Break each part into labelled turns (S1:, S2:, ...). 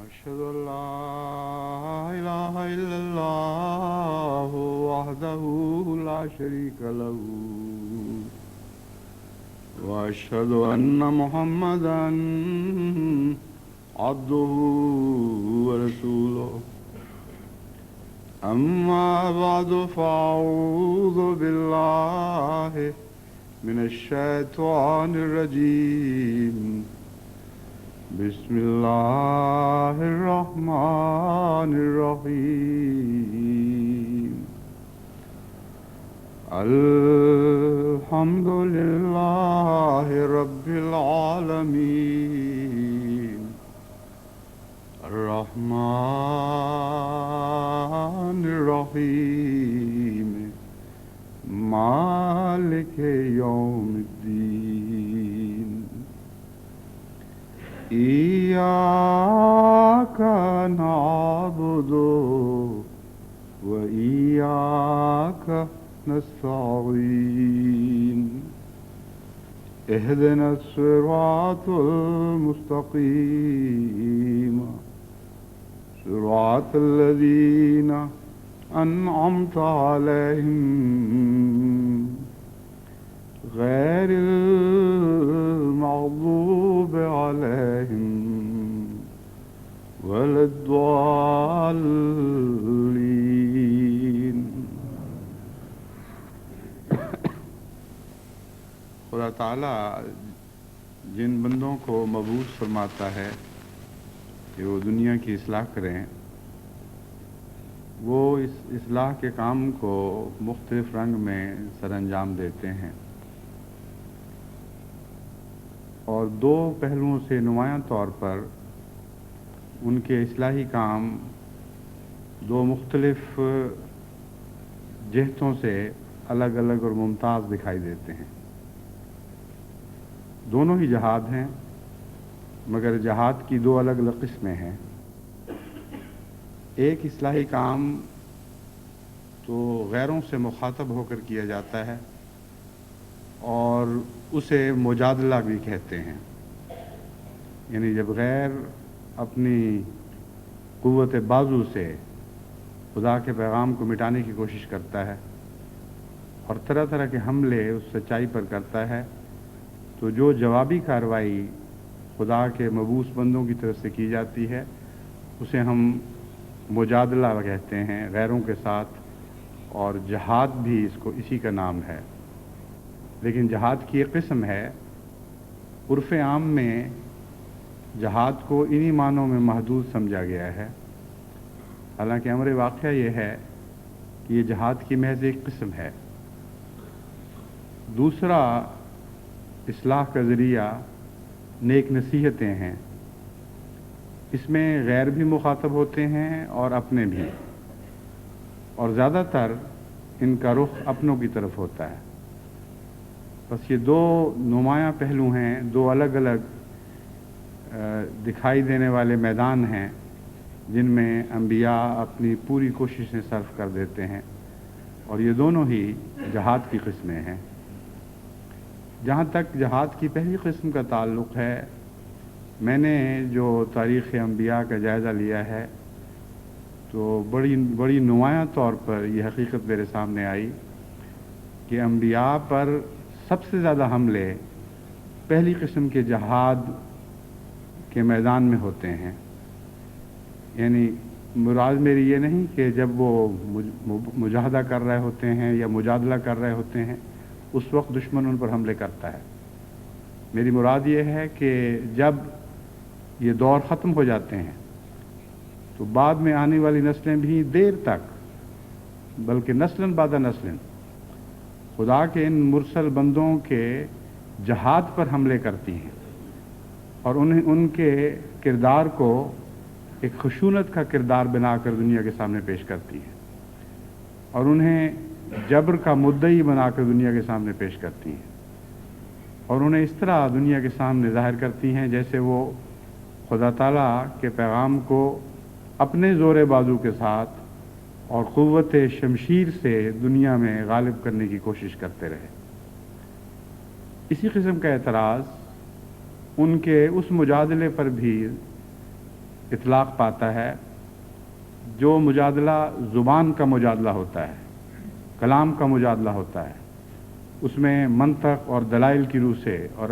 S1: أشهد أن لا إله إلا الله وحده لا شريك له وأشهد أن محمدا عبده ورسوله أما بعد فأعوذ بالله من الشيطان الرجيم بسم الله الرحمن الرحيم الحمد لله رب العالمين الرحمن الرحيم مالك يوم الدين إياك نعبد وإياك نستعين اهدنا الصراط المستقيم صراط الذين أنعمت عليهم غير المغضوب عليهم ولا الضالين. خدا تعالیٰ جن بندوں کو مبعوث فرماتا ہے کہ وہ دنیا کی اصلاح کریں، وہ اس اصلاح کے کام کو مختلف رنگ میں سر انجام دیتے ہیں اور دو پہلوؤں سے نمایاں طور پر ان کے اصلاحی کام دو مختلف جہتوں سے الگ الگ اور ممتاز دکھائی دیتے ہیں۔ دونوں ہی جہاد ہیں، مگر جہاد کی دو الگ الگ قسمیں ہیں۔ ایک اصلاحی کام تو غیروں سے مخاطب ہو کر کیا جاتا ہے اور اسے مجادلہ بھی کہتے ہیں، یعنی جب غیر اپنی قوت بازو سے خدا کے پیغام کو مٹانے کی کوشش کرتا ہے اور طرح طرح کے حملے اس سچائی پر کرتا ہے، تو جو جوابی کارروائی خدا کے مبعوث بندوں کی طرف سے کی جاتی ہے اسے ہم مجادلہ کہتے ہیں غیروں کے ساتھ، اور جہاد بھی اس کو اسی کا نام ہے۔ لیکن جہاد کی ایک قسم ہے، عرف عام میں جہاد کو انہی معنوں میں محدود سمجھا گیا ہے، حالانکہ امر واقعہ یہ ہے کہ یہ جہاد کی محض ایک قسم ہے۔ دوسرا اصلاح کا ذریعہ نیک نصیحتیں ہیں، اس میں غیر بھی مخاطب ہوتے ہیں اور اپنے بھی، اور زیادہ تر ان کا رخ اپنوں کی طرف ہوتا ہے۔ بس یہ دو نمایاں پہلو ہیں، دو الگ الگ دکھائی دینے والے میدان ہیں جن میں انبیاء اپنی پوری کوششیں صرف کر دیتے ہیں، اور یہ دونوں ہی جہاد کی قسمیں ہیں۔ جہاں تک جہاد کی پہلی قسم کا تعلق ہے، میں نے جو تاریخ انبیاء کا جائزہ لیا ہے تو بڑی نمایاں طور پر یہ حقیقت میرے سامنے آئی کہ انبیاء پر سب سے زیادہ حملے پہلی قسم کے جہاد کے میدان میں ہوتے ہیں۔ یعنی مراد میری یہ نہیں کہ جب وہ مجاہدہ کر رہے ہوتے ہیں یا مجادلہ کر رہے ہوتے ہیں اس وقت دشمن ان پر حملے کرتا ہے۔ میری مراد یہ ہے کہ جب یہ دور ختم ہو جاتے ہیں تو بعد میں آنے والی نسلیں بھی دیر تک، بلکہ نسلاً بعد نسلاً خدا کے ان مرسل بندوں کے جہاد پر حملے کرتی ہیں اور ان کے کردار کو ایک خشونت کا کردار بنا کر دنیا کے سامنے پیش کرتی ہیں اور انہیں جبر کا مدعی بنا کر دنیا کے سامنے پیش کرتی ہیں اور انہیں اس طرح دنیا کے سامنے ظاہر کرتی ہیں جیسے وہ خدا تعالیٰ کے پیغام کو اپنے زور بازو کے ساتھ اور قوت شمشیر سے دنیا میں غالب کرنے کی کوشش کرتے رہے۔ اسی قسم کا اعتراض ان کے اس مجادلے پر بھی اطلاق پاتا ہے، جو مجادلہ زبان کا مجادلہ ہوتا ہے، کلام کا مجادلہ ہوتا ہے، اس میں منطق اور دلائل کی روح سے اور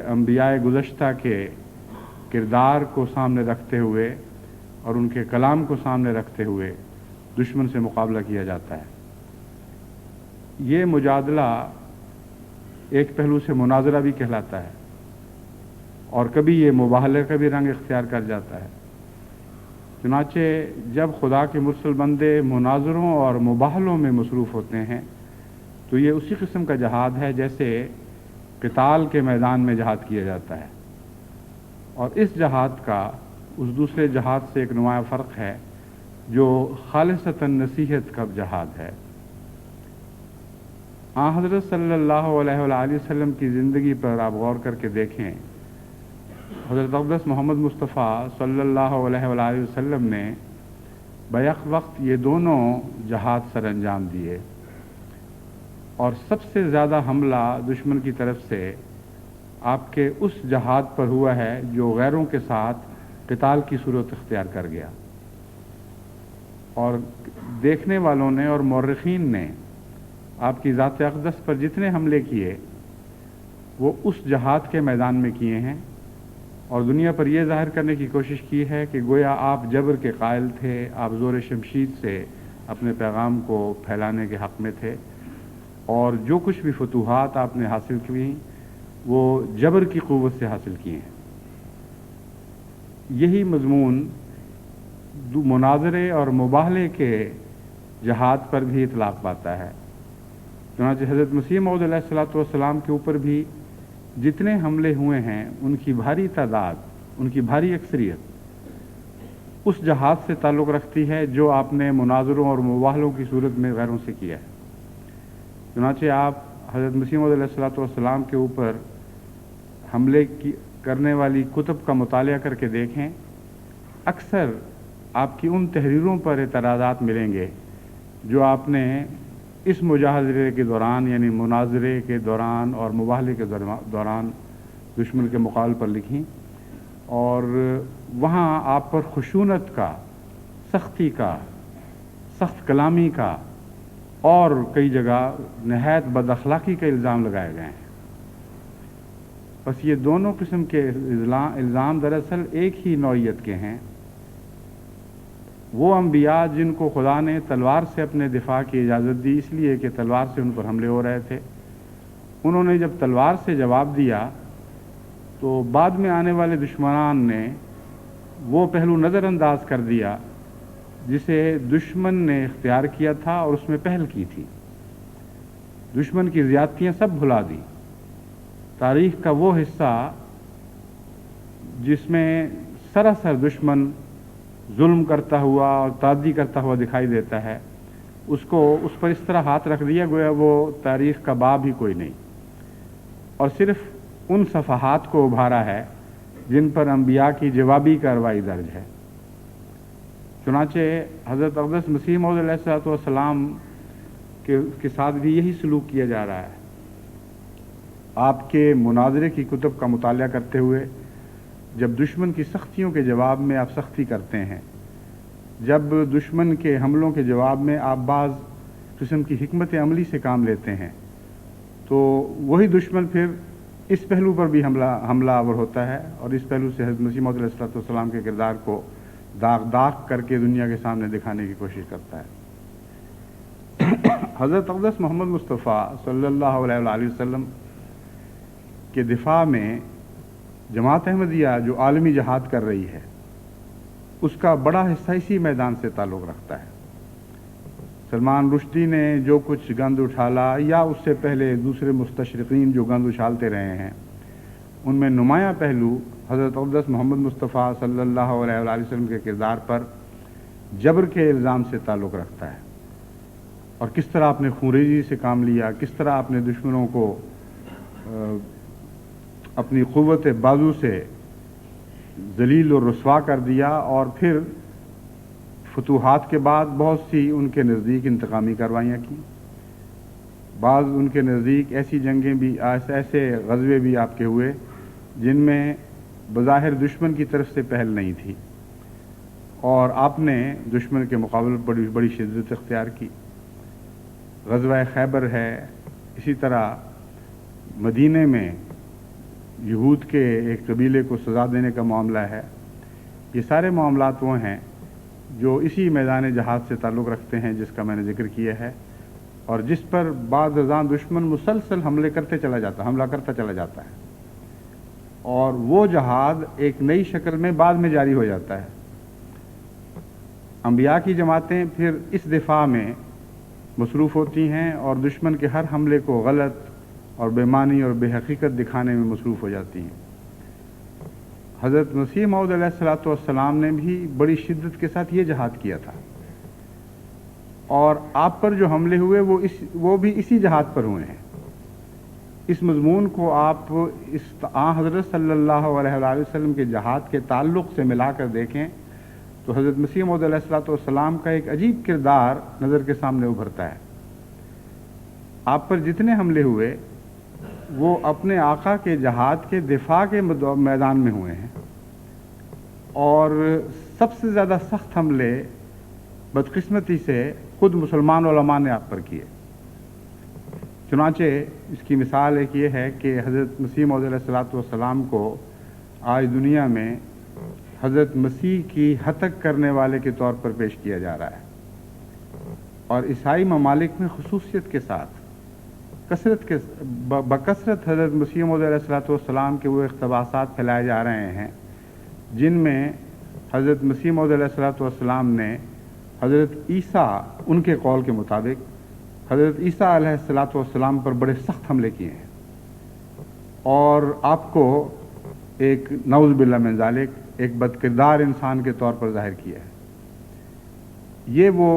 S1: انبیاء گزشتہ کے کردار کو سامنے رکھتے ہوئے اور ان کے کلام کو سامنے رکھتے ہوئے دشمن سے مقابلہ کیا جاتا ہے۔ یہ مجادلہ ایک پہلو سے مناظرہ بھی کہلاتا ہے، اور کبھی یہ مباہلے کا بھی رنگ اختیار کر جاتا ہے۔ چنانچہ جب خدا کے مرسل بندے مناظروں اور مباہلوں میں مصروف ہوتے ہیں تو یہ اسی قسم کا جہاد ہے جیسے قتال کے میدان میں جہاد کیا جاتا ہے، اور اس جہاد کا اس دوسرے جہاد سے ایک نمایاں فرق ہے جو خالصتاً نصیحت کا جہاد ہے۔ حضرت صلی اللہ علیہ وآلہ وسلم کی زندگی پر آپ غور کر کے دیکھیں، حضرت اقدس محمد مصطفیٰ صلی اللہ علیہ وآلہ وسلم نے بیک وقت یہ دونوں جہاد سر انجام دیے، اور سب سے زیادہ حملہ دشمن کی طرف سے آپ کے اس جہاد پر ہوا ہے جو غیروں کے ساتھ قتال کی صورت اختیار کر گیا، اور دیکھنے والوں نے اور مورخین نے آپ کی ذات اقدس پر جتنے حملے کیے وہ اس جہاد کے میدان میں کیے ہیں، اور دنیا پر یہ ظاہر کرنے کی کوشش کی ہے کہ گویا آپ جبر کے قائل تھے، آپ زور شمشیر سے اپنے پیغام کو پھیلانے کے حق میں تھے، اور جو کچھ بھی فتوحات آپ نے حاصل کی وہ جبر کی قوت سے حاصل کیے ہیں۔ یہی مضمون مناظرے اور مباہلے کے جہاد پر بھی اطلاق پاتا ہے۔ چنانچہ حضرت مسیح موعود علیہ الصلوۃ والسلام کے اوپر بھی جتنے حملے ہوئے ہیں ان کی بھاری تعداد، ان کی بھاری اکثریت اس جہاد سے تعلق رکھتی ہے جو آپ نے مناظروں اور مباہلوں کی صورت میں غیروں سے کیا ہے۔ چنانچہ آپ حضرت مسیح موعود علیہ الصلوۃ والسلام کے اوپر حملے کرنے والی کتب کا مطالعہ کر کے دیکھیں، اکثر آپ کی ان تحریروں پر اعتراضات ملیں گے جو آپ نے اس مجاہدے کے دوران، یعنی مناظرے کے دوران اور مباہلے کے دوران دشمن کے مقابل پر لکھیں، اور وہاں آپ پر خشونت کا، سختی کا، سخت کلامی کا اور کئی جگہ نہایت بد اخلاقی کا الزام لگائے گئے ہیں۔ بس یہ دونوں قسم کے الزام دراصل ایک ہی نوعیت کے ہیں۔ وہ انبیاء جن کو خدا نے تلوار سے اپنے دفاع کی اجازت دی اس لیے کہ تلوار سے ان پر حملے ہو رہے تھے، انہوں نے جب تلوار سے جواب دیا تو بعد میں آنے والے دشمنان نے وہ پہلو نظر انداز کر دیا جسے دشمن نے اختیار کیا تھا اور اس میں پہل کی تھی۔ دشمن کی زیادتیاں سب بھلا دی۔ تاریخ کا وہ حصہ جس میں سراسر دشمن ظلم کرتا ہوا اور تعدی کرتا ہوا دکھائی دیتا ہے، اس پر اس طرح ہاتھ رکھ دیا گویا وہ تاریخ کا باب ہی کوئی نہیں، اور صرف ان صفحات کو ابھارا ہے جن پر انبیاء کی جوابی کارروائی درج ہے۔ چنانچہ حضرت اقدس مسیح موعود علیہ الصلوۃ والسلام کے ساتھ بھی یہی سلوک کیا جا رہا ہے۔ آپ کے مناظرے کی کتب کا مطالعہ کرتے ہوئے جب دشمن کی سختیوں کے جواب میں آپ سختی کرتے ہیں، جب دشمن کے حملوں کے جواب میں آپ بعض قسم کی حکمت عملی سے کام لیتے ہیں، تو وہی دشمن پھر اس پہلو پر بھی حملہ آور ہوتا ہے، اور اس پہلو سے حضرت مسیح موعود علیہ الصلوۃ والسلام کے کردار کو داغ کر کے دنیا کے سامنے دکھانے کی کوشش کرتا ہے۔ حضرت اقدس محمد مصطفیٰ صلی اللہ علیہ وآلہ وسلم کے دفاع میں جماعت احمدیہ جو عالمی جہاد کر رہی ہے اس کا بڑا حصہ اسی میدان سے تعلق رکھتا ہے۔ سلمان رشدی نے جو کچھ گند اٹھالا یا اس سے پہلے دوسرے مستشرقین جو گند اچھالتے رہے ہیں، ان میں نمایاں پہلو حضرت اقدس محمد مصطفیٰ صلی اللہ علیہ وآلہ وسلم کے کردار پر جبر کے الزام سے تعلق رکھتا ہے، اور کس طرح آپ نے خونریزی سے کام لیا، کس طرح آپ نے دشمنوں کو اپنی قوت بازو سے ذلیل اور رسوا کر دیا، اور پھر فتوحات کے بعد بہت سی ان کے نزدیک انتقامی کارروائیاں کی۔ بعض ان کے نزدیک ایسی جنگیں بھی، ایسے غزوے بھی آپ کے ہوئے جن میں بظاہر دشمن کی طرف سے پہل نہیں تھی، اور آپ نے دشمن کے مقابلے پر بڑی شدت اختیار کی۔ غزوہ خیبر ہے، اسی طرح مدینے میں یہود کے ایک قبیلے کو سزا دینے کا معاملہ ہے۔ یہ سارے معاملات وہ ہیں جو اسی میدان جہاد سے تعلق رکھتے ہیں جس کا میں نے ذکر کیا ہے، اور جس پر بعد ازاں دشمن مسلسل حملہ کرتا چلا جاتا ہے، اور وہ جہاد ایک نئی شکل میں بعد میں جاری ہو جاتا ہے۔ انبیاء کی جماعتیں پھر اس دفاع میں مصروف ہوتی ہیں اور دشمن کے ہر حملے کو غلط اور بے معنی اور بے حقیقت دکھانے میں مصروف ہو جاتی ہیں۔ حضرت مسیح موعود علیہ الصلوۃ والسلام نے بھی بڑی شدت کے ساتھ یہ جہاد کیا تھا، اور آپ پر جو حملے ہوئے وہ بھی اسی جہاد پر ہوئے ہیں۔ اس مضمون کو آپ حضرت صلی اللہ علیہ وآلہ وسلم کے جہاد کے تعلق سے ملا کر دیکھیں تو حضرت مسیح موعود علیہ الصلوۃ والسلام کا ایک عجیب کردار نظر کے سامنے ابھرتا ہے۔ آپ پر جتنے حملے ہوئے وہ اپنے آقا کے جہاد کے دفاع کے میدان میں ہوئے ہیں، اور سب سے زیادہ سخت حملے بدقسمتی سے خود مسلمان علماء نے آپ پر کیے۔ چنانچہ اس کی مثال ایک یہ ہے کہ حضرت مسیح موعود علیہ الصلوۃ والسلام کو آج دنیا میں حضرت مسیح کی ہتک کرنے والے کے طور پر پیش کیا جا رہا ہے، اور عیسائی ممالک میں خصوصیت کے ساتھ بکثرت حضرت مسیح موعود علیہ الصلوۃ والسلام کے وہ اقتباسات پھیلائے جا رہے ہیں جن میں حضرت مسیح موعود علیہ الصلوۃ والسلام نے حضرت عیسیٰ ان کے قول کے مطابق حضرت عیسیٰ علیہ الصلوۃ والسلام پر بڑے سخت حملے کیے ہیں، اور آپ کو ایک نعوذ باللہ من ذالک ایک بدکردار انسان کے طور پر ظاہر کیا ہے۔ یہ وہ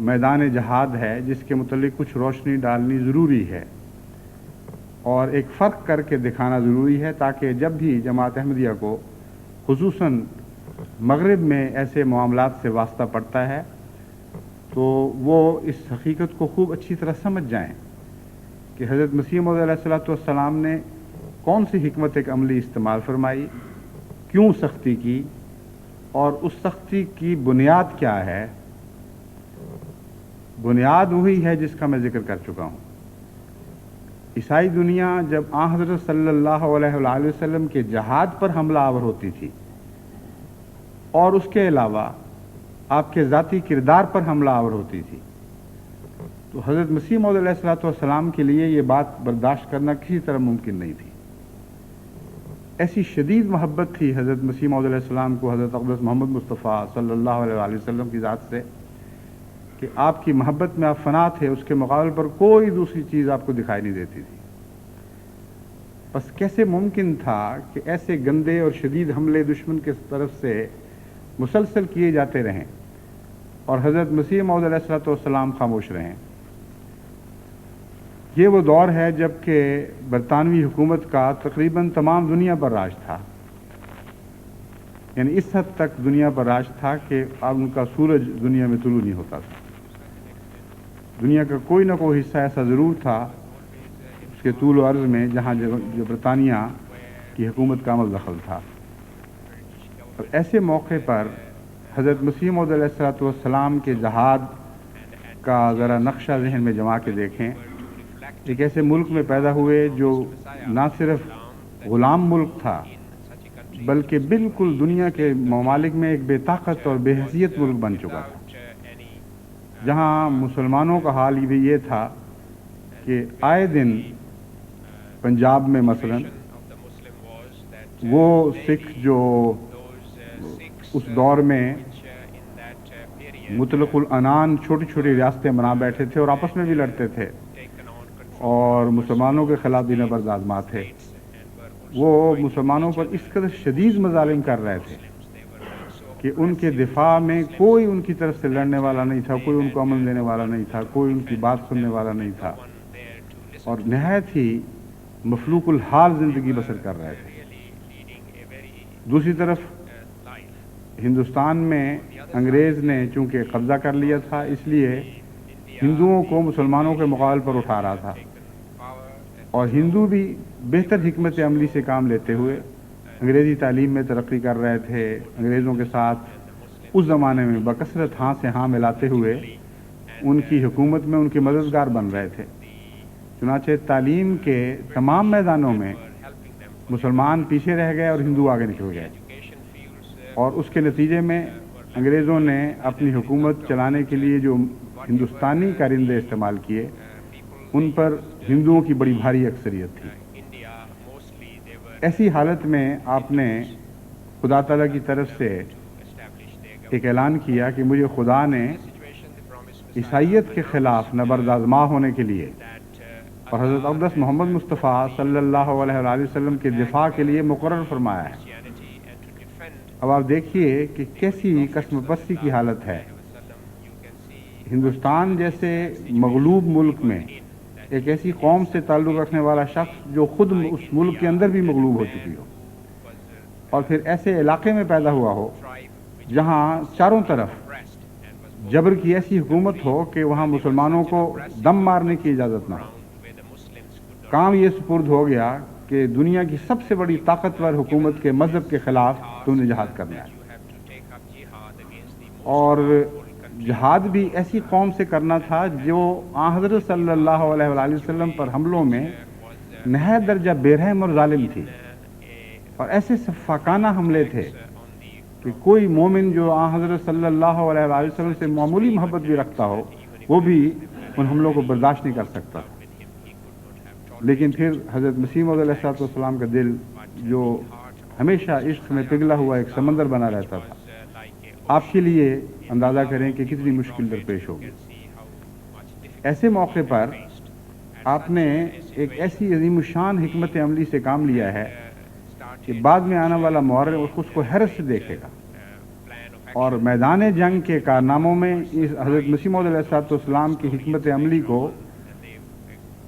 S1: میدان جہاد ہے جس کے متعلق کچھ روشنی ڈالنی ضروری ہے اور ایک فرق کر کے دکھانا ضروری ہے، تاکہ جب بھی جماعت احمدیہ کو خصوصاً مغرب میں ایسے معاملات سے واسطہ پڑتا ہے تو وہ اس حقیقت کو خوب اچھی طرح سمجھ جائیں کہ حضرت مسیح موعود علیہ الصلوۃ والسلام نے کون سی حکمت عملی استعمال فرمائی، کیوں سختی کی، اور اس سختی کی بنیاد کیا ہے۔ بنیاد وہی ہے جس کا میں ذکر کر چکا ہوں۔ عیسائی دنیا جب حضرت صلی اللہ علیہ وآلہ وسلم کے جہاد پر حملہ آور ہوتی تھی اور اس کے علاوہ آپ کے ذاتی کردار پر حملہ آور ہوتی تھی، تو حضرت مسیح موعود علیہ الصلوۃ والسلام کے لیے یہ بات برداشت کرنا کسی طرح ممکن نہیں تھی۔ ایسی شدید محبت تھی حضرت مسیح موعود علیہ السلام کو حضرت اقدس محمد مصطفیٰ صلی اللہ علیہ وآلہ وسلم کی ذات سے کہ آپ کی محبت میں آپ فنا تھے، اس کے مقابل پر کوئی دوسری چیز آپ کو دکھائی نہیں دیتی تھی۔ بس کیسے ممکن تھا کہ ایسے گندے اور شدید حملے دشمن کے طرف سے مسلسل کیے جاتے رہیں اور حضرت مسیح موعود علیہ الصلوۃ والسلام خاموش رہیں۔ یہ وہ دور ہے جب کہ برطانوی حکومت کا تقریباً تمام دنیا پر راج تھا، یعنی اس حد تک دنیا پر راج تھا کہ اب ان کا سورج دنیا میں طلوع نہیں ہوتا تھا۔ دنیا کا کوئی نہ کوئی حصہ ایسا ضرور تھا اس کے طول و عرض میں جہاں جو برطانیہ کی حکومت کا عمل دخل تھا۔ اور ایسے موقع پر حضرت مسیح موعود علیہ الصلوۃ والسلام کے جہاد کا ذرا نقشہ ذہن میں جما کے دیکھیں۔ ایک ایسے ملک میں پیدا ہوئے جو نہ صرف غلام ملک تھا بلکہ بالکل دنیا کے ممالک میں ایک بے طاقت اور بے حیثیت ملک بن چکا تھا، جہاں مسلمانوں کا حال بھی یہ تھا کہ آئے دن پنجاب میں مثلا وہ سکھ جو اس دور میں مطلق العنان چھوٹی چھوٹی ریاستیں بنا بیٹھے تھے اور آپس میں بھی لڑتے تھے اور مسلمانوں کے خلاف بھی نبرد آزما تھے، وہ مسلمانوں پر اس قدر شدید مظالم کر رہے تھے کہ ان کے دفاع میں کوئی ان کی طرف سے لڑنے والا نہیں تھا، کوئی ان کو امن دینے والا نہیں تھا، کوئی ان کی بات سننے والا نہیں تھا، اور نہایت ہی مفلوق الحال زندگی بسر کر رہے تھے۔ دوسری طرف ہندوستان میں انگریز نے چونکہ قبضہ کر لیا تھا، اس لیے ہندوؤں کو مسلمانوں کے مقابل پر اٹھا رہا تھا، اور ہندو بھی بہتر حکمت عملی سے کام لیتے ہوئے انگریزی تعلیم میں ترقی کر رہے تھے، انگریزوں کے ساتھ اس زمانے میں بکثرت ہاں سے ہاں ملاتے ہوئے ان کی حکومت میں ان کے مددگار بن رہے تھے۔ چنانچہ تعلیم کے تمام میدانوں میں مسلمان پیچھے رہ گئے اور ہندو آگے نکل گئے، اور اس کے نتیجے میں انگریزوں نے اپنی حکومت چلانے کے لیے جو ہندوستانی کارندے استعمال کیے ان پر ہندوؤں کی بڑی بھاری اکثریت تھی۔ ایسی حالت میں آپ نے خدا تعالیٰ کی طرف سے ایک اعلان کیا کہ مجھے خدا نے عیسائیت کے خلاف نبرد آزما ہونے کے لیے اور حضرت اقدس محمد مصطفیٰ صلی اللہ علیہ وآلہ وسلم کے دفاع کے لیے مقرر فرمایا ہے۔ اب آپ دیکھیے کہ کیسی قسم پرستی کی حالت ہے۔ ہندوستان جیسے مغلوب ملک میں ایک ایسی قوم سے تعلق رکھنے والا شخص جو خود اس ملک کے اندر بھی مغلوب ہو چکی ہو، اور پھر ایسے علاقے میں پیدا ہوا ہو جہاں چاروں طرف جبر کی ایسی حکومت ہو کہ وہاں مسلمانوں کو دم مارنے کی اجازت نہ ہو۔ کام یہ سپرد ہو گیا کہ دنیا کی سب سے بڑی طاقتور حکومت کے مذہب کے خلاف تو نے جہاد کرنا ہے، اور جہاد بھی ایسی قوم سے کرنا تھا جو آن حضرت صلی اللہ علیہ وآلہ وسلم پر حملوں میں نہایت درجہ بے رحم اور ظالم تھی، اور ایسے سفاکانہ حملے تھے کہ کوئی مومن جو آن حضرت صلی اللہ علیہ وآلہ وسلم سے معمولی محبت بھی رکھتا ہو وہ بھی ان حملوں کو برداشت نہیں کر سکتا۔ لیکن پھر حضرت مسیح موعود علیہ السلام کا دل جو ہمیشہ عشق میں پگھلا ہوا ایک سمندر بنا رہتا تھا، آپ کے لیے اندازہ کریں کہ کتنی مشکل درپیش ہوگی۔ ایسے موقع پر آپ نے ایک ایسی عظیم الشان حکمت عملی سے کام لیا ہے کہ بعد میں آنے والا مورخ اس کو حیرت سے دیکھے گا، اور میدان جنگ کے کارناموں میں اس حضرت مسیح موعود علیہ السلام کی حکمت عملی کو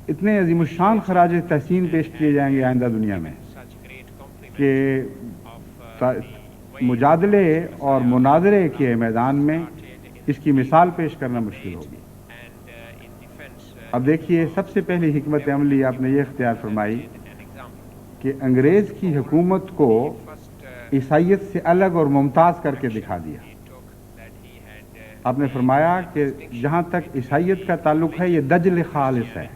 S1: اتنے عظیم الشان خراج تحسین پیش کیے جائیں گے آئندہ دنیا میں کہ مجادلے اور مناظرے کے میدان میں اس کی مثال پیش کرنا مشکل ہوگی۔ اب دیکھیے، سب سے پہلی حکمت عملی آپ نے یہ اختیار فرمائی کہ انگریز کی حکومت کو عیسائیت سے الگ اور ممتاز کر کے دکھا دیا۔ آپ نے فرمایا کہ جہاں تک عیسائیت کا تعلق ہے یہ دجل خالص ہے،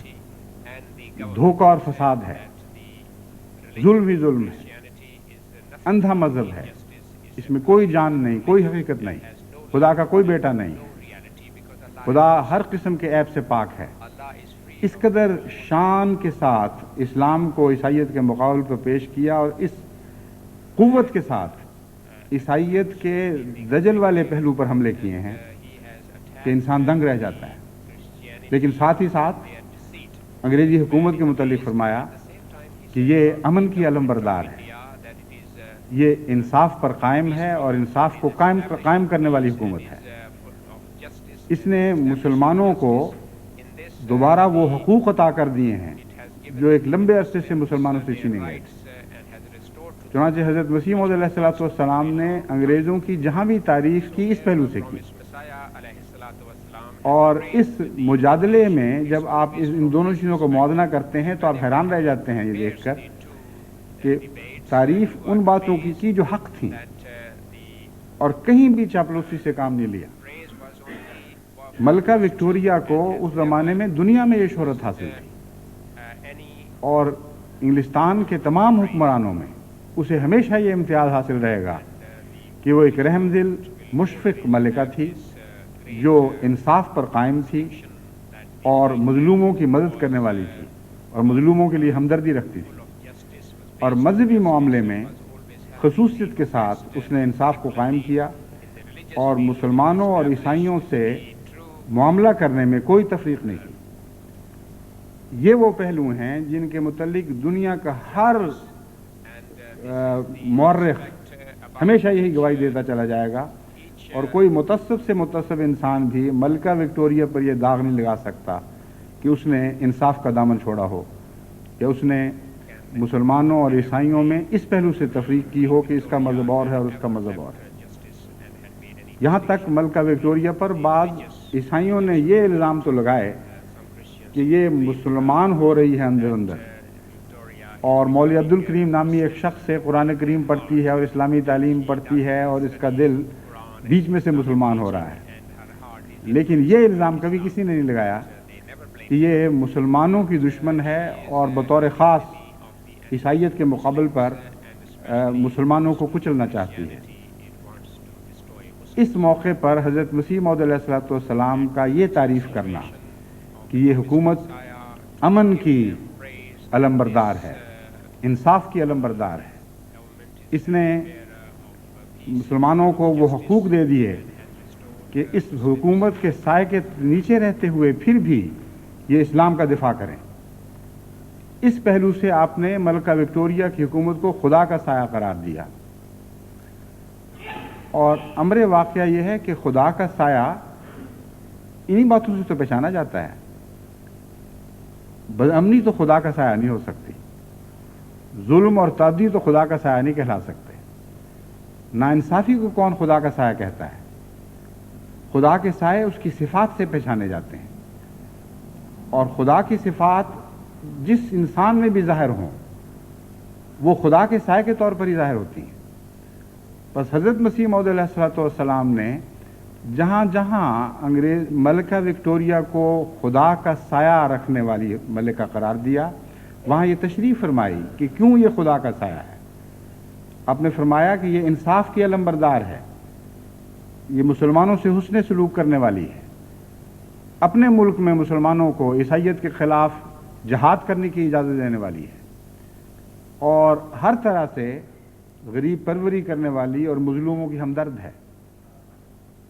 S1: دھوکہ اور فساد ہے، ظلم ہی ظلم ہے، اندھا مذہب ہے، اس میں کوئی جان نہیں، کوئی حقیقت نہیں، خدا کا کوئی بیٹا نہیں، خدا ہر قسم کے عیب سے پاک ہے۔ اس قدر شان کے ساتھ اسلام کو عیسائیت کے مقابل پر پیش کیا، اور اس قوت کے ساتھ عیسائیت کے دجل والے پہلو پر حملے کیے ہیں کہ انسان دنگ رہ جاتا ہے۔ لیکن ساتھ ہی ساتھ انگریزی حکومت کے متعلق فرمایا کہ یہ امن کی علم بردار ہے، یہ انصاف پر قائم ہے اور انصاف کو قائم کرنے والی حکومت ہے۔ اس نے مسلمانوں کو دوبارہ وہ حقوق عطا کر دیے ہیں جو ایک لمبے عرصے سے مسلمانوں سے چھینے گئے تھے۔ چنانچہ حضرت مسیح موعود علیہ السلام نے انگریزوں کی جہاں بھی تعریف کی اس پہلو سے کی، اور اس مجادلے میں جب آپ ان دونوں چیزوں کو موازنہ کرتے ہیں تو آپ حیران رہ جاتے ہیں یہ دیکھ کر کہ تعریف ان باتوں کی جو حق تھیں، اور کہیں بھی چاپلوسی سے کام نہیں لیا۔ ملکہ وکٹوریہ کو اس زمانے میں دنیا میں یہ شہرت حاصل تھی، اور انگلستان کے تمام حکمرانوں میں اسے ہمیشہ یہ امتیاز حاصل رہے گا کہ وہ ایک رحم دل مشفق ملکہ تھی جو انصاف پر قائم تھی اور مظلوموں کی مدد کرنے والی تھی اور مظلوموں کے لیے ہمدردی رکھتی تھی، اور مذہبی معاملے میں خصوصیت کے ساتھ اس نے انصاف کو قائم کیا اور مسلمانوں اور عیسائیوں سے معاملہ کرنے میں کوئی تفریق نہیں کی۔ یہ وہ پہلو ہیں جن کے متعلق دنیا کا ہر مورخ ہمیشہ یہی گواہی دیتا چلا جائے گا، اور کوئی متعصب سے متعصب انسان بھی ملکہ وکٹوریہ پر یہ داغ نہیں لگا سکتا کہ اس نے انصاف کا دامن چھوڑا ہو یا اس نے مسلمانوں اور عیسائیوں میں اس پہلو سے تفریق کی ہو کہ اس کا مذہب اور ہے اور اس کا مذہب اور ہے۔ یہاں تک ملکہ وکٹوریہ پر بعض عیسائیوں نے یہ الزام تو لگائے کہ یہ مسلمان ہو رہی ہے اندر اندر، اور مولوی عبد الکریم نامی ایک شخص سے قرآن کریم پڑھتی ہے اور اسلامی تعلیم پڑھتی ہے اور اس کا دل بیچ میں سے مسلمان ہو رہا ہے، لیکن یہ الزام کبھی کسی نے نہیں لگایا کہ یہ مسلمانوں کی دشمن ہے اور بطور خاص عیسائیت کے مقابل پر مسلمانوں کو کچلنا چاہتی ہے۔ اس موقع پر حضرت مسیح موعود علیہ الصلوۃ والسلام کا یہ تعریف کرنا کہ یہ حکومت امن کی علمبردار ہے، انصاف کی علمبردار ہے، اس نے مسلمانوں کو وہ حقوق دے دیے کہ اس حکومت کے سائے کے نیچے رہتے ہوئے پھر بھی یہ اسلام کا دفاع کریں۔ اس پہلو سے آپ نے ملکہ وکٹوریہ کی حکومت کو خدا کا سایہ قرار دیا، اور امر واقعہ یہ ہے کہ خدا کا سایہ انہی باتوں سے تو پہچانا جاتا ہے۔ بدامنی تو خدا کا سایہ نہیں ہو سکتی، ظلم اور تعدی تو خدا کا سایہ نہیں کہلا سکتے، ناانصافی کو کون خدا کا سایہ کہتا ہے؟ خدا کے سائے اس کی صفات سے پہچانے جاتے ہیں، اور خدا کی صفات جس انسان میں بھی ظاہر ہوں وہ خدا کے سائے کے طور پر ہی ظاہر ہوتی ہیں۔ بس حضرت مسیح موعود علیہ الصلوۃ والسلام نے جہاں جہاں انگریز ملکہ وکٹوریہ کو خدا کا سایہ رکھنے والی ملکہ قرار دیا، وہاں یہ تشریح فرمائی کہ کیوں یہ خدا کا سایہ ہے۔ آپ نے فرمایا کہ یہ انصاف کی علمبردار ہے، یہ مسلمانوں سے حسن سلوک کرنے والی ہے، اپنے ملک میں مسلمانوں کو عیسائیت کے خلاف جہاد کرنے کی اجازت دینے والی ہے، اور ہر طرح سے غریب پروری کرنے والی اور مظلوموں کی ہمدرد ہے۔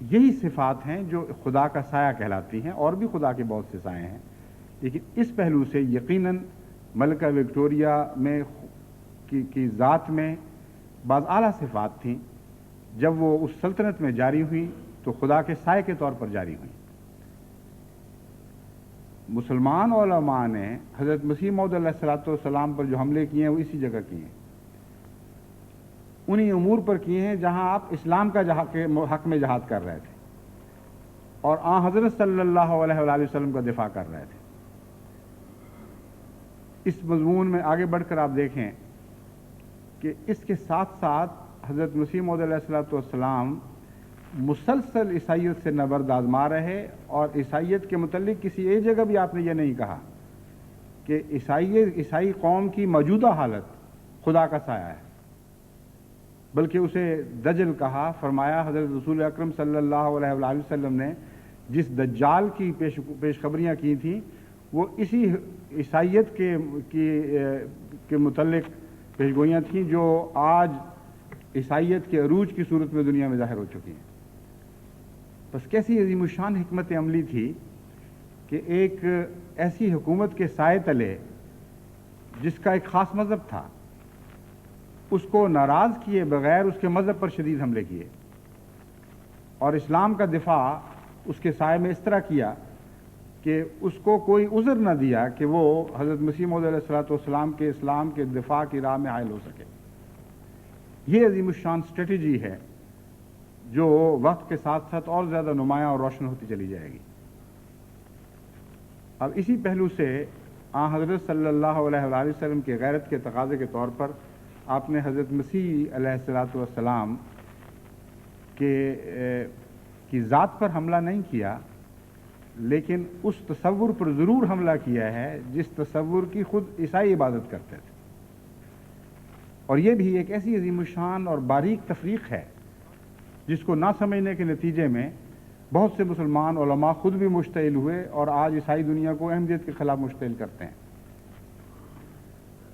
S1: یہی صفات ہیں جو خدا کا سایہ کہلاتی ہیں، اور بھی خدا کے بہت سے سائے ہیں، لیکن اس پہلو سے یقیناً ملکہ وکٹوریہ میں کی ذات میں بعض اعلیٰ صفات تھیں، جب وہ اس سلطنت میں جاری ہوئی تو خدا کے سائے کے طور پر جاری ہوئی۔ مسلمان علماء نے حضرت مسیح موعود علیہ الصلوۃ والسلام پر جو حملے کیے ہیں وہ اسی جگہ کیے ہیں، انہی امور پر کیے ہیں جہاں آپ اسلام کا حق میں جہاد کر رہے تھے اور آن حضرت صلی اللہ علیہ وآلہ وسلم کا دفاع کر رہے تھے۔ اس مضمون میں آگے بڑھ کر آپ دیکھیں کہ اس کے ساتھ ساتھ حضرت مسیح موعود علیہ الصلوۃ والسلام مسلسل عیسائیت سے نبرد آزما رہے، اور عیسائیت کے متعلق کسی ایک جگہ بھی آپ نے یہ نہیں کہا کہ عیسائی قوم کی موجودہ حالت خدا کا سایہ ہے، بلکہ اسے دجل کہا۔ فرمایا حضرت رسول اکرم صلی اللہ علیہ وآلہ وسلم نے جس دجال کی پیش خبریاں کی تھیں وہ اسی عیسائیت کے متعلق پیشگوئیاں تھیں جو آج عیسائیت کے عروج کی صورت میں دنیا میں ظاہر ہو چکی ہیں۔ بس کیسی عظیم الشان حکمت عملی تھی کہ ایک ایسی حکومت کے سائے تلے جس کا ایک خاص مذہب تھا، اس کو ناراض کیے بغیر اس کے مذہب پر شدید حملے کیے، اور اسلام کا دفاع اس کے سائے میں اس طرح کیا کہ اس کو کوئی عذر نہ دیا کہ وہ حضرت مسیح موعود علیہ الصلوۃ والسلام کے اسلام کے دفاع کی راہ میں حائل ہو سکے۔ یہ عظیم الشان اسٹریٹجی ہے جو وقت کے ساتھ ساتھ اور زیادہ نمایاں اور روشن ہوتی چلی جائے گی۔ اب اسی پہلو سے آن حضرت صلی اللہ علیہ وآلہ وسلم کے غیرت کے تقاضے کے طور پر آپ نے حضرت مسیح علیہ الصلوۃ والسلام کی ذات پر حملہ نہیں کیا، لیکن اس تصور پر ضرور حملہ کیا ہے جس تصور کی خود عیسائی عبادت کرتے تھے، اور یہ بھی ایک ایسی عظیم الشان اور باریک تفریق ہے جس کو نہ سمجھنے کے نتیجے میں بہت سے مسلمان علماء خود بھی مشتعل ہوئے اور آج عیسائی دنیا کو احمدیت کے خلاف مشتعل کرتے ہیں۔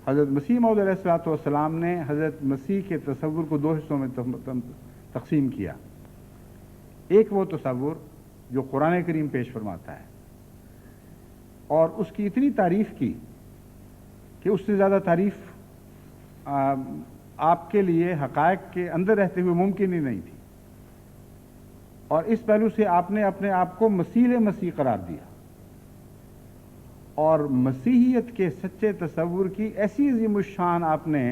S1: حضرت مسیح موعود علیہ الصلوۃ والسلام نے حضرت مسیح کے تصور کو دو حصوں میں تقسیم کیا۔ ایک وہ تصور جو قرآن کریم پیش فرماتا ہے، اور اس کی اتنی تعریف کی کہ اس سے زیادہ تعریف آپ کے لیے حقائق کے اندر رہتے ہوئے ممکن ہی نہیں تھی، اور اس پہلو سے آپ نے اپنے آپ کو مسیح قرار دیا، اور مسیحیت کے سچے تصور کی ایسی عظیم الشان آپ نے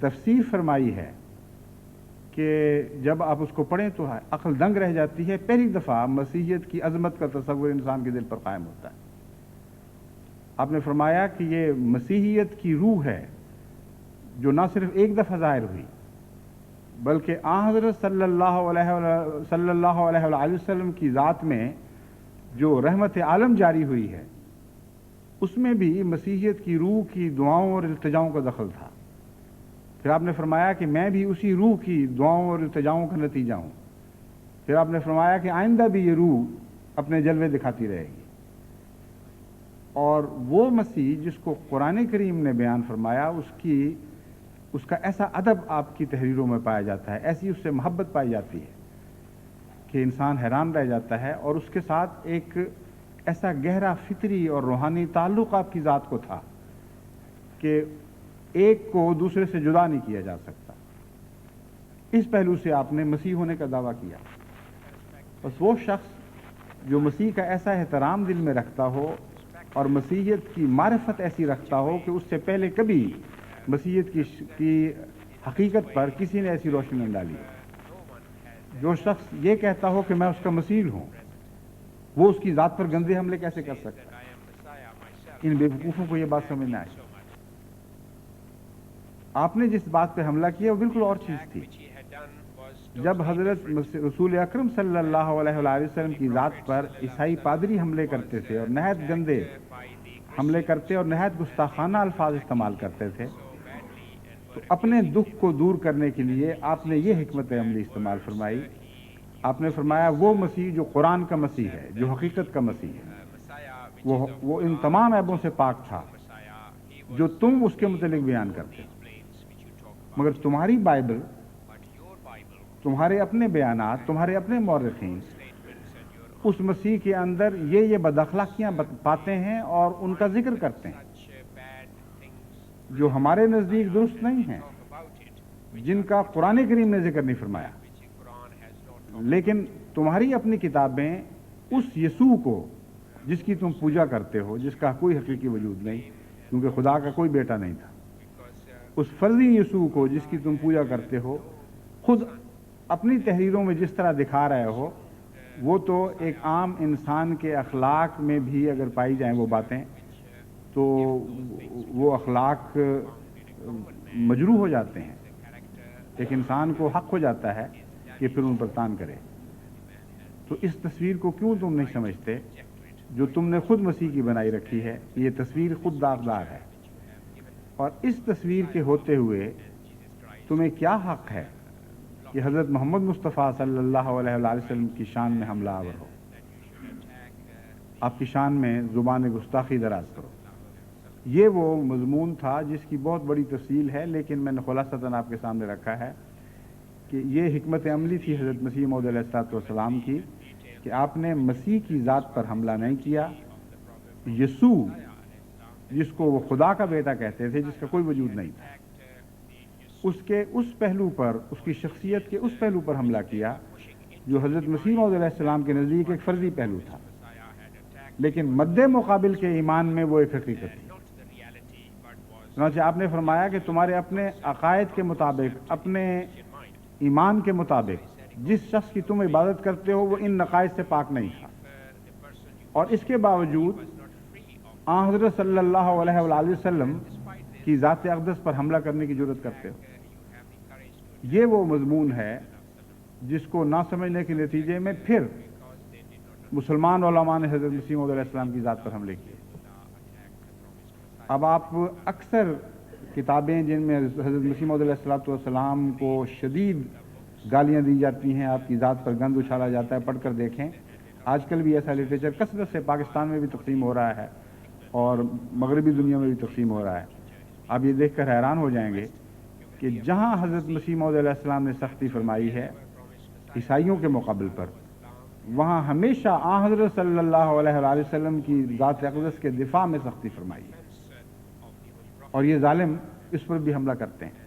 S1: تفسیر فرمائی ہے کہ جب آپ اس کو پڑھیں تو عقل دنگ رہ جاتی ہے۔ پہلی دفعہ مسیحیت کی عظمت کا تصور انسان کے دل پر قائم ہوتا ہے۔ آپ نے فرمایا کہ یہ مسیحیت کی روح ہے جو نہ صرف ایک دفعہ ظاہر ہوئی بلکہ حضرت صلی اللہ علیہ وآلہ وسلم کی ذات میں جو رحمت عالم جاری ہوئی ہے اس میں بھی مسیحیت کی روح کی دعاؤں اور التجاؤں کا دخل تھا. پھر آپ نے فرمایا کہ میں بھی اسی روح کی دعاؤں اور التجاؤں کا نتیجہ ہوں. پھر آپ نے فرمایا کہ آئندہ بھی یہ روح اپنے جلوے دکھاتی رہے گی. اور وہ مسیح جس کو قرآن کریم نے بیان فرمایا اس کا ایسا ادب آپ کی تحریروں میں پایا جاتا ہے، ایسی اس سے محبت پائی جاتی ہے کہ انسان حیران رہ جاتا ہے. اور اس کے ساتھ ایک ایسا گہرا فطری اور روحانی تعلق آپ کی ذات کو تھا کہ ایک کو دوسرے سے جدا نہیں کیا جا سکتا. اس پہلو سے آپ نے مسیح ہونے کا دعویٰ کیا. بس وہ شخص جو مسیح کا ایسا احترام دل میں رکھتا ہو اور مسیحیت کی معرفت ایسی رکھتا ہو کہ اس سے پہلے کبھی مسیحیت کی حقیقت پر کسی نے ایسی روشنی نہ ڈالی، جو شخص یہ کہتا ہو کہ میں اس کا مسیح ہوں، وہ اس کی ذات پر گندے حملے کیسے کر سکتا ہے؟ ان بیوقوفوں کو یہ بات سمجھ نہ آئی. آپ نے جس بات پہ حملہ کیا وہ بالکل اور چیز تھی. جب حضرت رسول اکرم صلی اللہ علیہ وآلہ وسلم کی ذات پر عیسائی پادری حملے کرتے تھے اور نہایت گندے حملے کرتے اور نہایت گستاخانہ الفاظ استعمال کرتے تھے، تو اپنے دکھ کو دور کرنے کے لیے آپ نے یہ حکمت عملی استعمال فرمائی. آپ نے فرمایا وہ مسیح جو قرآن کا مسیح ہے، جو حقیقت کا مسیح ہے، وہ ان تمام عیبوں سے پاک تھا جو تم اس کے متعلق بیان کرتے ہو. مگر تمہاری بائبل، تمہارے اپنے بیانات، تمہارے اپنے مورخین اس مسیح کے اندر یہ بد اخلاقیاں پاتے ہیں اور ان کا ذکر کرتے ہیں جو ہمارے نزدیک درست نہیں ہیں، جن کا قرآن کریم نے ذکر نہیں فرمایا. لیکن تمہاری اپنی کتابیں اس یسوع کو جس کی تم پوجا کرتے ہو، جس کا کوئی حقیقی وجود نہیں کیونکہ خدا کا کوئی بیٹا نہیں تھا، اس فرضی یسوع کو جس کی تم پوجا کرتے ہو، خود اپنی تحریروں میں جس طرح دکھا رہے ہو، وہ تو ایک عام انسان کے اخلاق میں بھی اگر پائی جائیں وہ باتیں تو وہ اخلاق مجروح ہو جاتے ہیں. ایک انسان کو حق ہو جاتا ہے کہ پھر ان پر تان کرے. تو اس تصویر کو کیوں تم نہیں سمجھتے جو تم نے خود مسیح کی بنائی رکھی ہے؟ یہ تصویر خود داغدار ہے. اور اس تصویر کے ہوتے ہوئے تمہیں کیا حق ہے کہ حضرت محمد مصطفیٰ صلی اللہ علیہ وسلم کی شان میں حملہ آور ہو، آپ کی شان میں زبان گستاخی دراز کرو؟ یہ وہ مضمون تھا جس کی بہت بڑی تفصیل ہے، لیکن میں نے خلاصتاً آپ کے سامنے رکھا ہے کہ یہ حکمت عملی تھی حضرت مسیح موعود علیہ الصلوۃ والسلام کی کہ آپ نے مسیح کی ذات پر حملہ نہیں کیا. یسوع جس کو وہ خدا کا بیٹا کہتے تھے، جس کا کوئی وجود نہیں تھا، اس کے اس پہلو پر، اس کی شخصیت کے اس پہلو پر حملہ کیا جو حضرت مسیح موعود علیہ السلام کے نزدیک ایک فرضی پہلو تھا، لیکن مد مقابل کے ایمان میں وہ ایک حقیقت تھی. چنانچہ آپ نے فرمایا کہ تمہارے اپنے عقائد کے مطابق، اپنے ایمان کے مطابق جس شخص کی تم عبادت کرتے ہو وہ ان نقائص سے پاک نہیں تھا، اور اس کے باوجود حضرت صلی اللہ علیہ وآلہ وسلم کی ذات اقدس پر حملہ کرنے کی جرات کرتے ہو. یہ وہ مضمون ہے جس کو نہ سمجھنے کے نتیجے میں پھر مسلمان علماء نے حضرت مسیح موعود علیہ السلام کی ذات پر حملے کیے. اب آپ اکثر کتابیں جن میں حضرت مسیح موعود علیہ السلام کو شدید گالیاں دی جاتی ہیں، آپ کی ذات پر گند اچھالا جاتا ہے، پڑھ کر دیکھیں. آج کل بھی ایسا لٹریچر کثرت سے پاکستان میں بھی تقسیم ہو رہا ہے اور مغربی دنیا میں بھی تقسیم ہو رہا ہے. آپ یہ دیکھ کر حیران ہو جائیں گے کہ جہاں حضرت مسیح موعود علیہ السلام نے سختی فرمائی ہے عیسائیوں کے مقابل پر، وہاں ہمیشہ حضرت صلی اللہ علیہ وآلہ وسلم کی ذات اقدس کے دفاع میں سختی فرمائی ہے، اور یہ ظالم اس پر بھی حملہ کرتے ہیں.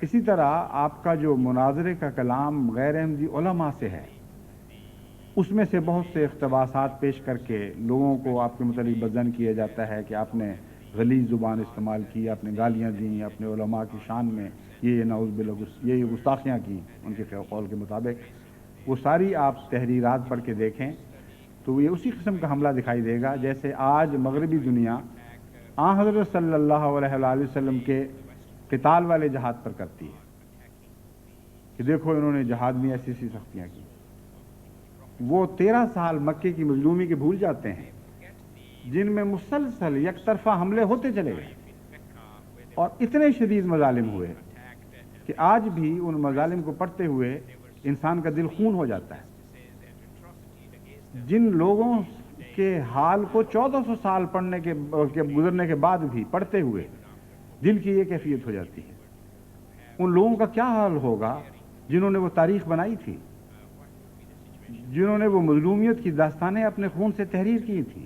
S1: اسی طرح آپ کا جو مناظرے کا کلام غیر احمدی علماء سے ہے، اس میں سے بہت سے اقتباسات پیش کر کے لوگوں کو آپ کے متعلق بدظن کیا جاتا ہے کہ آپ نے غلیظ زبان استعمال کی، آپ نے گالیاں دیں اپنے علماء کی شان میں، یہ نعوذ باللہ یہ گستاخیاں کی ان کے قول کے مطابق. وہ ساری آپ تحریرات پڑھ کے دیکھیں تو یہ اسی قسم کا حملہ دکھائی دے گا جیسے آج مغربی دنیا آن حضرت صلی اللہ علیہ وآلہ وسلم کے قتال والے جہاد پر کرتی ہے کہ دیکھو انہوں نے جہاد میں ایسی ایسی سختیاں کی. وہ 13 سال مکے کی مظلومی کے بھول جاتے ہیں جن میں مسلسل یک طرفہ حملے ہوتے چلے گئے اور اتنے شدید مظالم ہوئے کہ آج بھی ان مظالم کو پڑھتے ہوئے انسان کا دل خون ہو جاتا ہے. جن لوگوں کے حال کو 1400 سال پڑھنے کے گزرنے کے بعد بھی پڑھتے ہوئے دل کی یہ کیفیت ہو جاتی ہے، ان لوگوں کا کیا حال ہوگا جنہوں نے وہ تاریخ بنائی تھی، جنہوں نے وہ مظلومیت کی داستانیں اپنے خون سے تحریر کی تھی،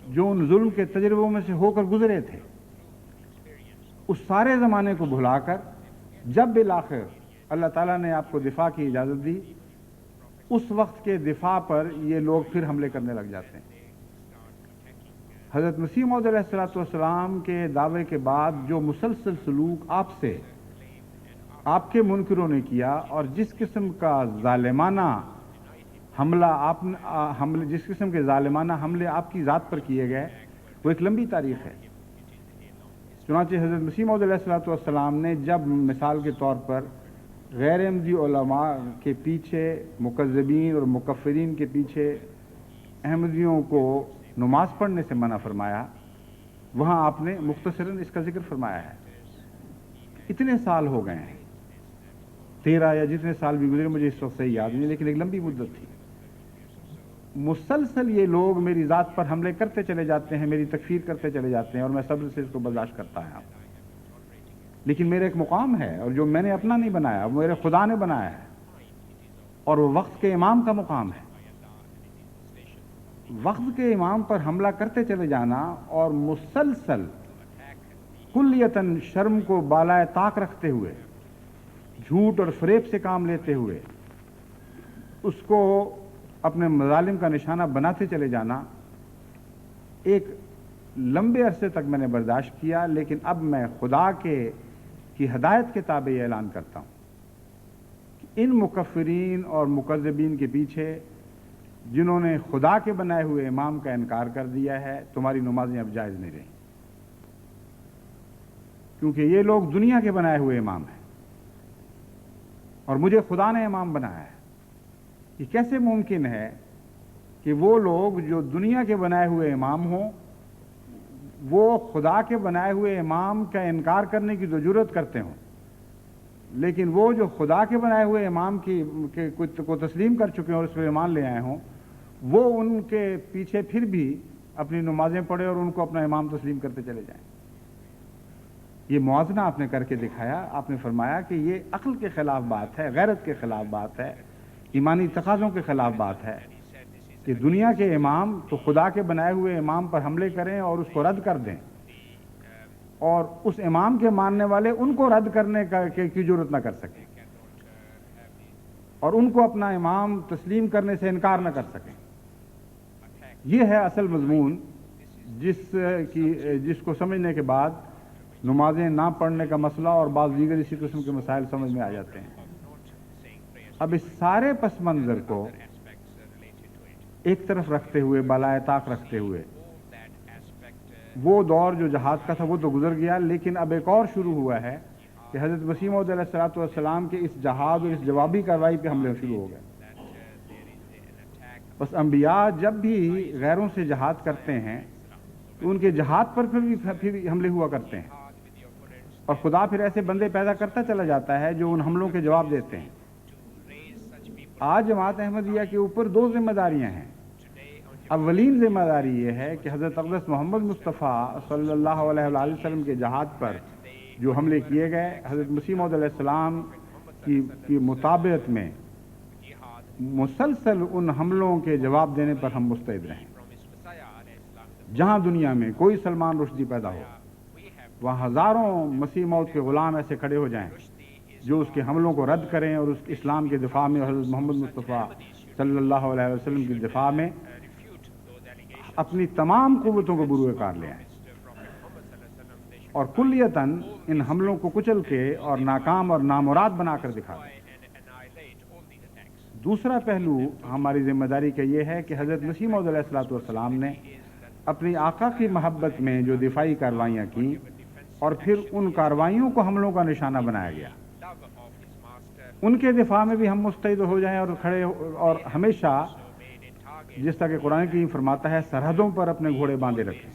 S1: جو ان ظلم کے تجربوں میں سے ہو کر گزرے تھے. اس سارے زمانے کو بھلا کر جب بالآخر اللہ تعالیٰ نے آپ کو دفاع کی اجازت دی، اس وقت کے دفاع پر یہ لوگ پھر حملے کرنے لگ جاتے ہیں. حضرت مسیح موعود علیہ السلام کے دعوے کے بعد جو مسلسل سلوک آپ سے آپ کے منکروں نے کیا اور جس قسم کا ظالمانہ حملہ جس قسم کے ظالمانہ حملے آپ کی ذات پر کیے گئے، وہ ایک لمبی تاریخ ہے. چنانچہ حضرت مسیح موعود علیہ السلام نے جب مثال کے طور پر غیر احمدی علماء کے پیچھے، مکذبین اور مکفرین کے پیچھے احمدیوں کو نماز پڑھنے سے منع فرمایا، وہاں آپ نے مختصراً اس کا ذکر فرمایا ہے. اتنے سال ہو گئے ہیں، 13 یا جتنے سال بھی گزرے مجھے اس وقت صحیح یاد نہیں، لیکن ایک لمبی مدت تھی. مسلسل یہ لوگ میری ذات پر حملے کرتے چلے جاتے ہیں، میری تکفیر کرتے چلے جاتے ہیں اور میں صبر سے اس کو برداشت کرتا ہوں. لیکن میرا ایک مقام ہے اور جو میں نے اپنا نہیں بنایا، وہ میرے خدا نے بنایا ہے، اور وہ وقت کے امام کا مقام ہے. وقت کے امام پر حملہ کرتے چلے جانا اور مسلسل کلیتاً شرم کو بالائے طاق رکھتے ہوئے، جھوٹ اور فریب سے کام لیتے ہوئے اس کو اپنے مظالم کا نشانہ بناتے چلے جانا، ایک لمبے عرصے تک میں نے برداشت کیا. لیکن اب میں خدا کی ہدایت کے تابع یہ اعلان کرتا ہوں کہ ان مکفرین اور مکذبین کے پیچھے جنہوں نے خدا کے بنائے ہوئے امام کا انکار کر دیا ہے، تمہاری نمازیں اب جائز نہیں رہیں، کیونکہ یہ لوگ دنیا کے بنائے ہوئے امام ہیں اور مجھے خدا نے امام بنایا ہے. یہ کیسے ممکن ہے کہ وہ لوگ جو دنیا کے بنائے ہوئے امام ہوں، وہ خدا کے بنائے ہوئے امام کا انکار کرنے کی تو جرات کرتے ہوں، لیکن وہ جو خدا کے بنائے ہوئے امام کو تسلیم کر چکے ہیں اور اس پر ایمان لے آئے ہوں، وہ ان کے پیچھے پھر بھی اپنی نمازیں پڑھے اور ان کو اپنا امام تسلیم کرتے چلے جائیں. یہ موازنہ آپ نے کر کے دکھایا. آپ نے فرمایا کہ یہ عقل کے خلاف بات ہے، غیرت کے خلاف بات ہے، ایمانی تقاضوں کے خلاف بات ہے کہ دنیا کے امام تو خدا کے بنائے ہوئے امام پر حملے کریں اور اس کو رد کر دیں، اور اس امام کے ماننے والے ان کو رد کرنے کی جرات نہ کر سکیں اور ان کو اپنا امام تسلیم کرنے سے انکار نہ کر سکیں. یہ ہے اصل مضمون جس کو سمجھنے کے بعد نمازیں نہ پڑھنے کا مسئلہ اور بعض دیگر اسی قسم کے مسائل سمجھ میں آ جاتے ہیں. اب اس سارے پس منظر کو ایک طرف رکھتے ہوئے، بالائے طاق رکھتے ہوئے، وہ دور جو جہاد کا تھا وہ تو گزر گیا، لیکن اب ایک اور شروع ہوا ہے کہ حضرت مسیح موعود علیہ السلام کے اس جہاد اور اس جوابی کارروائی پہ حملے شروع ہو گئے. بس انبیاء جب بھی غیروں سے جہاد کرتے ہیں تو ان کے جہاد پر پھر حملے ہوا کرتے ہیں، اور خدا پھر ایسے بندے پیدا کرتا چلا جاتا ہے جو ان حملوں کے جواب دیتے ہیں. آج جماعت احمدیہ کے اوپر 2 ذمہ داریاں ہیں. اولین ذمہ داری یہ ہے کہ حضرت اقدس محمد مصطفیٰ صلی اللہ علیہ وآلہ وسلم کے جہاد پر جو حملے کیے گئے، حضرت مسیح موعود علیہ السلام کی مطابقت میں مسلسل ان حملوں کے جواب دینے پر ہم مستعد رہیں. جہاں دنیا میں کوئی سلمان رشدی پیدا ہو، وہاں ہزاروں مسیح موعود کے غلام ایسے کھڑے ہو جائیں جو اس کے حملوں کو رد کریں اور اس اسلام کے دفاع میں، حضرت محمد مصطفیٰ صلی اللہ علیہ وسلم کی دفاع میں اپنی تمام قوتوں کو بروئے کار لے آئیں اور کلیتاً ان حملوں کو کچل کے اور ناکام اور نامراد بنا کر دکھا دیں. دوسرا پہلو ہماری ذمہ داری کا یہ ہے کہ حضرت مسیح موعود علیہ الصلوۃ والسلام نے اپنی آقا کی محبت میں جو دفاعی کارروائیاں کیں اور پھر ان کارروائیوں کو حملوں کا نشانہ بنایا گیا، ان کے دفاع میں بھی ہم مستعد ہو جائیں اور کھڑے اور ہمیشہ جس طرح کہ قرآن کریم فرماتا ہے سرحدوں پر اپنے گھوڑے باندھے رکھیں،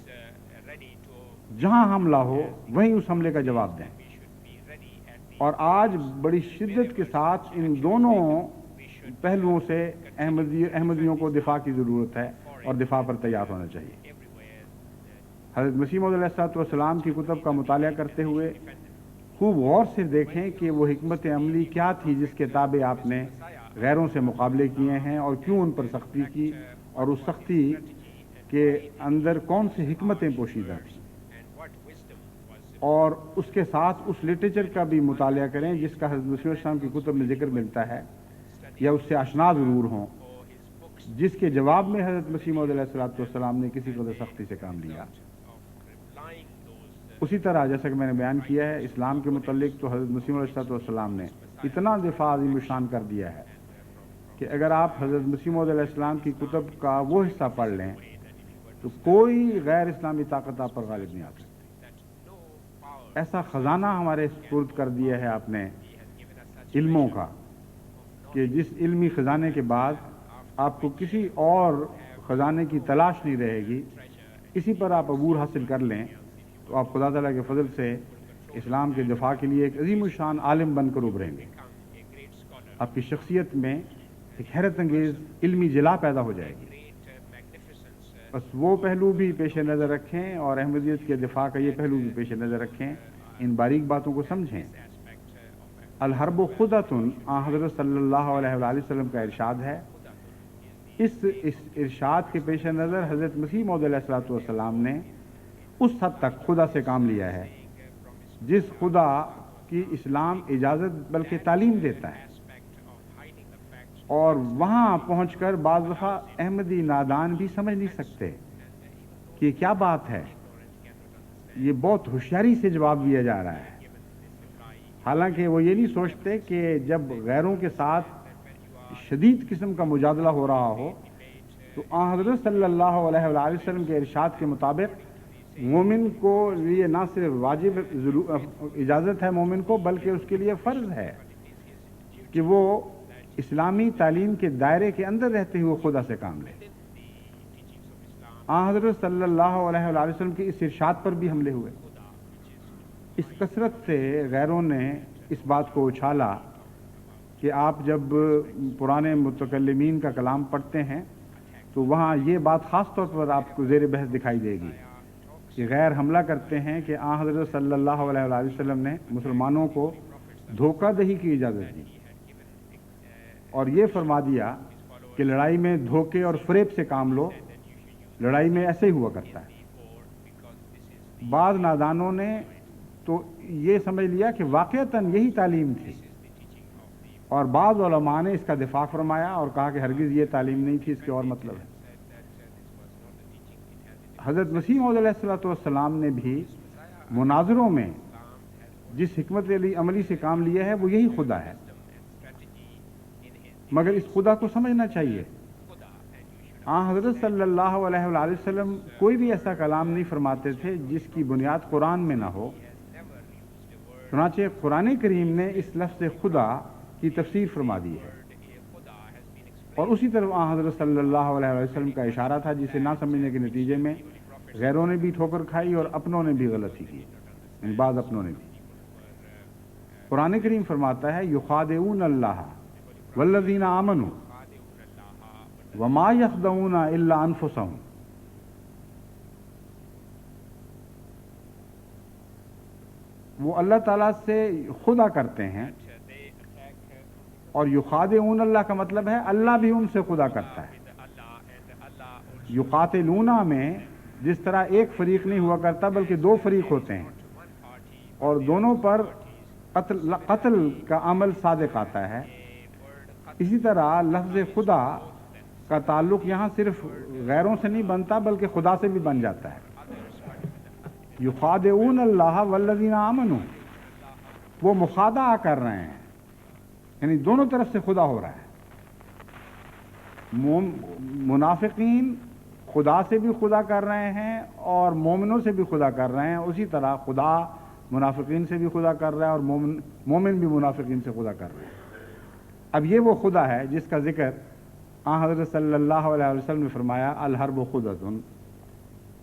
S1: جہاں حملہ ہو وہیں اس حملے کا جواب دیں۔ اور آج بڑی شدت کے ساتھ ان دونوں پہلوؤں سے احمدیوں کو دفاع کی ضرورت ہے اور دفاع پر تیار ہونا چاہیے۔ حضرت مسیح موعود علیہ الصلوۃ والسلام کی کتب کا مطالعہ کرتے ہوئے خوب غور سے دیکھیں کہ وہ حکمت عملی کیا تھی جس کے تابع آپ نے غیروں سے مقابلے کیے ہیں اور کیوں ان پر سختی کی، اور اس سختی کے اندر کون سی حکمتیں پوشیدہ تھیں، اور اس کے ساتھ اس لٹریچر کا بھی مطالعہ کریں جس کا حضرت مسیح السلام کی کتب میں ذکر ملتا ہے، یا اس سے آشنا ضرور ہوں، جس کے جواب میں حضرت مسیح موعود علیہ الصلوۃ والسلام نے کسی قدر سختی سے کام لیا۔ اسی طرح جیسا کہ میں نے بیان کیا ہے، اسلام کے متعلق تو حضرت مسیح علیہ الصلوۃ والسلام نے اتنا دفاع عظیم الشان کر دیا ہے کہ اگر آپ حضرت مسیح موعود علیہ السلام کی کتب کا وہ حصہ پڑھ لیں تو کوئی غیر اسلامی طاقت آپ پر غالب نہیں آ سکتی۔ ایسا خزانہ ہمارے سپرد کر دیا ہے آپ نے علموں کا کہ جس علمی خزانے کے بعد آپ کو کسی اور خزانے کی تلاش نہیں رہے گی، اسی پر آپ عبور حاصل کر لیں تو آپ خدا تعالیٰ کے فضل سے اسلام کے دفاع کے لیے ایک عظیم الشان عالم بن کر ابھریں گے۔ آپ کی شخصیت میں ایک حیرت انگیز علمی جلا پیدا ہو جائے گی۔ بس وہ پہلو بھی پیش نظر رکھیں اور احمدیت کے دفاع کا یہ پہلو بھی پیش نظر رکھیں، ان باریک باتوں کو سمجھیں۔ الحرب خدۃ، حضرت صلی اللہ علیہ وآلہ وسلم کا ارشاد ہے۔ اس ارشاد کے پیش نظر حضرت مسیح موعود علیہ الصلوۃ والسلام نے اس حد تک خدا سے کام لیا ہے جس خدا کی اسلام اجازت بلکہ تعلیم دیتا ہے، اور وہاں پہنچ کر بعض دفعہ احمدی نادان بھی سمجھ نہیں سکتے کہ کیا بات ہے، یہ بہت ہوشیاری سے جواب دیا جا رہا ہے، حالانکہ وہ یہ نہیں سوچتے کہ جب غیروں کے ساتھ شدید قسم کا مجادلہ ہو رہا ہو تو حضرت صلی اللہ علیہ وآلہ وسلم کے ارشاد کے مطابق مومن کو یہ نہ صرف واجب اجازت ہے مومن کو، بلکہ اس کے لیے فرض ہے کہ وہ اسلامی تعلیم کے دائرے کے اندر رہتے ہوئے خدا سے کام لے۔ حضرت صلی اللہ علیہ وآلہ وسلم کے اس ارشاد پر بھی حملے ہوئے۔ اس کثرت سے غیروں نے اس بات کو اچھالا کہ آپ جب پرانے متکلمین کا کلام پڑھتے ہیں تو وہاں یہ بات خاص طور پر آپ کو زیر بحث دکھائی دے گی کہ غیر حملہ کرتے ہیں کہ حضرت صلی اللہ علیہ وآلہ وسلم نے مسلمانوں کو دھوکہ دہی کی اجازت دی اور یہ فرما دیا کہ لڑائی میں دھوکے اور فریب سے کام لو، لڑائی میں ایسے ہی ہوا کرتا ہے۔ بعض نادانوں نے تو یہ سمجھ لیا کہ واقعتاً یہی تعلیم تھی، اور بعض علماء نے اس کا دفاع فرمایا اور کہا کہ ہرگز یہ تعلیم نہیں تھی، اس کے اور مطلب ہے۔ حضرت مسیح موعود علیہ الصلوۃ والسلام نے بھی مناظروں میں جس حکمت عملی سے کام لیا ہے وہ یہی خدا ہے، مگر اس خدا کو سمجھنا چاہیے۔ حضرت صلی اللہ علیہ وآلہ وسلم کوئی بھی ایسا کلام نہیں فرماتے تھے جس کی بنیاد قرآن میں نہ ہو، چنانچہ قرآن کریم نے اس لفظ خدا کی تفسیر فرما دی ہے، اور اسی طرح حضرت صلی اللہ علیہ وسلم کا اشارہ تھا جسے نہ سمجھنے کے نتیجے میں غیروں نے بھی ٹھوکر کھائی اور اپنوں نے بھی غلطی کی، یعنی بعض اپنوں نے بھی۔ قرآن کریم فرماتا ہے یخادعون اللہ والذین آمنوا وما یخدعون الا انفسهم، وہ اللہ تعالیٰ سے خدا کرتے ہیں، اور یخادعون اللہ کا مطلب ہے اللہ بھی ان سے خدا کرتا ہے۔ یقاتلون میں جس طرح ایک فریق نہیں ہوا کرتا بلکہ دو فریق ہوتے ہیں، اور دونوں پر قتل کا عمل صادق آتا ہے، اسی طرح لفظ خدا کا تعلق یہاں صرف غیروں سے نہیں بنتا بلکہ خدا سے بھی بن جاتا ہے۔ یخادعون اللہ والذین آمنوا، وہ مخادعہ کر رہے ہیں، یعنی دونوں طرف سے خدا ہو رہا ہے۔ منافقین خدا سے بھی خدا کر رہے ہیں اور مومنوں سے بھی خدا کر رہے ہیں، اسی طرح خدا منافقین سے بھی خدا کر رہا ہے اور مومن بھی منافقین سے خدا کر رہے ہیں۔ اب یہ وہ خدا ہے جس کا ذکر حضرت صلی اللہ علیہ وسلم نے فرمایا الحرب خدۃ،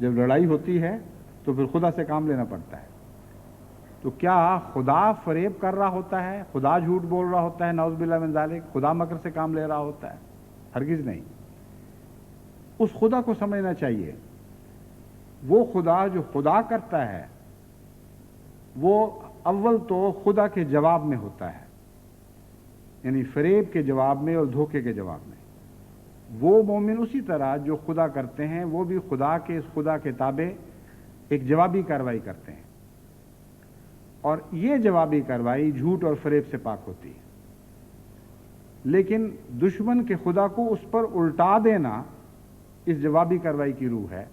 S1: جب لڑائی ہوتی ہے تو پھر خدا سے کام لینا پڑتا ہے۔ تو کیا خدا فریب کر رہا ہوتا ہے، خدا جھوٹ بول رہا ہوتا ہے، نعوذ باللہ من ذالک، خدا مکر سے کام لے رہا ہوتا ہے؟ ہرگز نہیں۔ اس خدا کو سمجھنا چاہیے، وہ خدا جو خدا کرتا ہے وہ اول تو خدا کے جواب میں ہوتا ہے، یعنی فریب کے جواب میں اور دھوکے کے جواب میں۔ وہ مومن اسی طرح جو خدا کرتے ہیں وہ بھی خدا کے تابع ایک جوابی کارروائی کرتے ہیں، اور یہ جوابی کارروائی جھوٹ اور فریب سے پاک ہوتی ہے۔ لیکن دشمن کے خدا کو اس پر الٹا دینا اس جوابی کارروائی کی روح ہے۔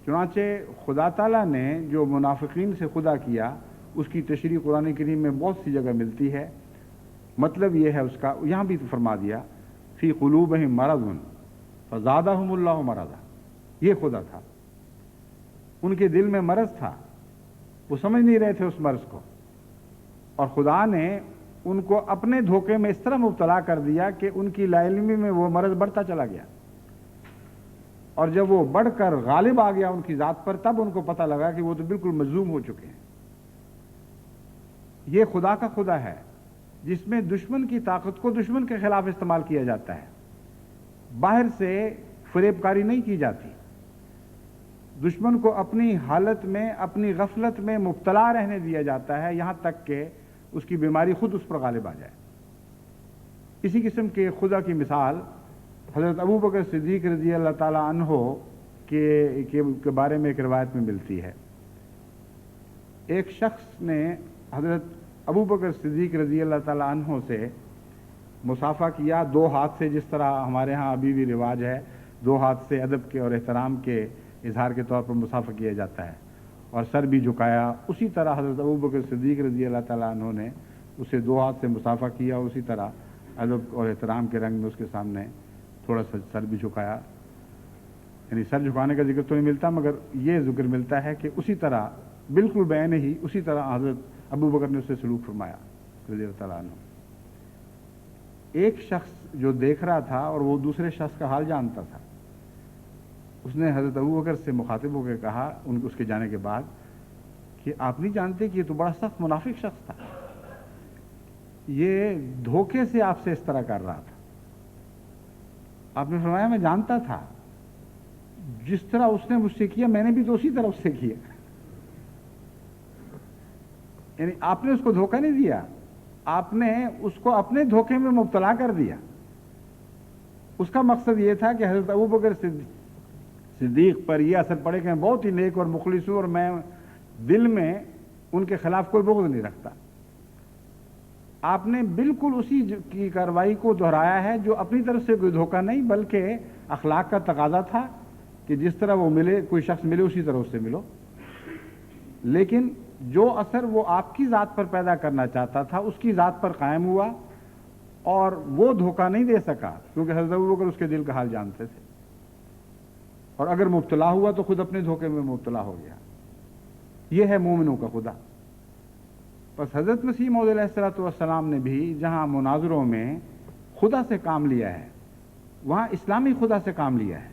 S1: چنانچہ خدا تعالیٰ نے جو منافقین سے خدا کیا اس کی تشریح قرآن کریم میں بہت سی جگہ ملتی ہے۔ مطلب یہ ہے اس کا، یہاں بھی فرما دیا فی قلوبہم مرض فزادہم اللہ مرضا، یہ خدا تھا، ان کے دل میں مرض تھا، وہ سمجھ نہیں رہے تھے اس مرض کو، اور خدا نے ان کو اپنے دھوکے میں اس طرح مبتلا کر دیا کہ ان کی لا علمی میں وہ مرض بڑھتا چلا گیا، اور جب وہ بڑھ کر غالب آ گیا ان کی ذات پر تب ان کو پتہ لگا کہ وہ تو بالکل مظلوم ہو چکے ہیں۔ یہ خدا کا خدا ہے جس میں دشمن کی طاقت کو دشمن کے خلاف استعمال کیا جاتا ہے، باہر سے فریب کاری نہیں کی جاتی۔ دشمن کو اپنی حالت میں، اپنی غفلت میں مبتلا رہنے دیا جاتا ہے یہاں تک کہ اس کی بیماری خود اس پر غالب آ جائے۔ اسی قسم کے خدا کی مثال حضرت ابو بکر صدیق رضی اللہ تعالیٰ عنہ کے بارے میں ایک روایت میں ملتی ہے۔ ایک شخص نے حضرت ابو بکر صدیق رضی اللہ تعالیٰ عنہ سے مصافحہ کیا، دو ہاتھ سے، جس طرح ہمارے ہاں ابھی بھی رواج ہے، دو ہاتھ سے ادب کے اور احترام کے اظہار کے طور پر مصافحہ کیا جاتا ہے، اور سر بھی جھکایا۔ اسی طرح حضرت ابو بکر صدیق رضی اللہ تعالیٰ عنہ نے اسے دو ہاتھ سے مصافحہ کیا، اور اسی طرح ادب اور احترام کے رنگ میں اس کے سامنے تھوڑا سا سر بھی جھکایا۔ یعنی سر جھکانے کا ذکر تو نہیں ملتا، مگر یہ ذکر ملتا ہے کہ اسی طرح بالکل بعین ہی اسی طرح حضرت ابو بکر نے اس سے سلوک فرمایا رضی اللہ تعالیٰ عنہ۔ ایک شخص جو دیکھ رہا تھا اور وہ دوسرے شخص کا حال جانتا تھا، اس نے حضرت ابو بکر سے مخاطب ہو کے کہا اس کے جانے کے بعد کہ آپ نہیں جانتے کہ یہ تو بڑا سخت منافق شخص تھا، یہ دھوکے سے آپ سے اس طرح کر رہا تھا۔ آپ نے فرمایا میں جانتا تھا، جس طرح اس نے مجھ سے کیا میں نے بھی تو اسی طرح اس سے کیا۔ یعنی آپ نے اس کو دھوکہ نہیں دیا، آپ نے اس کو اپنے دھوکے میں مبتلا کر دیا۔ اس کا مقصد یہ تھا کہ حضرت ابو بکر صدیق پر یہ اثر پڑے کہ میں بہت ہی نیک اور مخلص ہوں، اور میں دل میں ان کے خلاف کوئی بغض نہیں رکھتا۔ آپ نے بالکل اسی کی کارروائی کو دہرایا ہے جو اپنی طرف سے کوئی دھوکہ نہیں، بلکہ اخلاق کا تقاضا تھا کہ جس طرح وہ ملے، کوئی شخص ملے اسی طرح اس سے ملو۔ لیکن جو اثر وہ آپ کی ذات پر پیدا کرنا چاہتا تھا اس کی ذات پر قائم ہوا، اور وہ دھوکہ نہیں دے سکا کیونکہ حضرت ابوبکر اس کے دل کا حال جانتے تھے، اور اگر مبتلا ہوا تو خود اپنے دھوکے میں مبتلا ہو گیا۔ یہ ہے مومنوں کا خدا۔ بس حضرت مسیح موعود علیہ الصلوۃ والسلام نے بھی جہاں مناظروں میں خدا سے کام لیا ہے وہاں اسلامی خدا سے کام لیا ہے،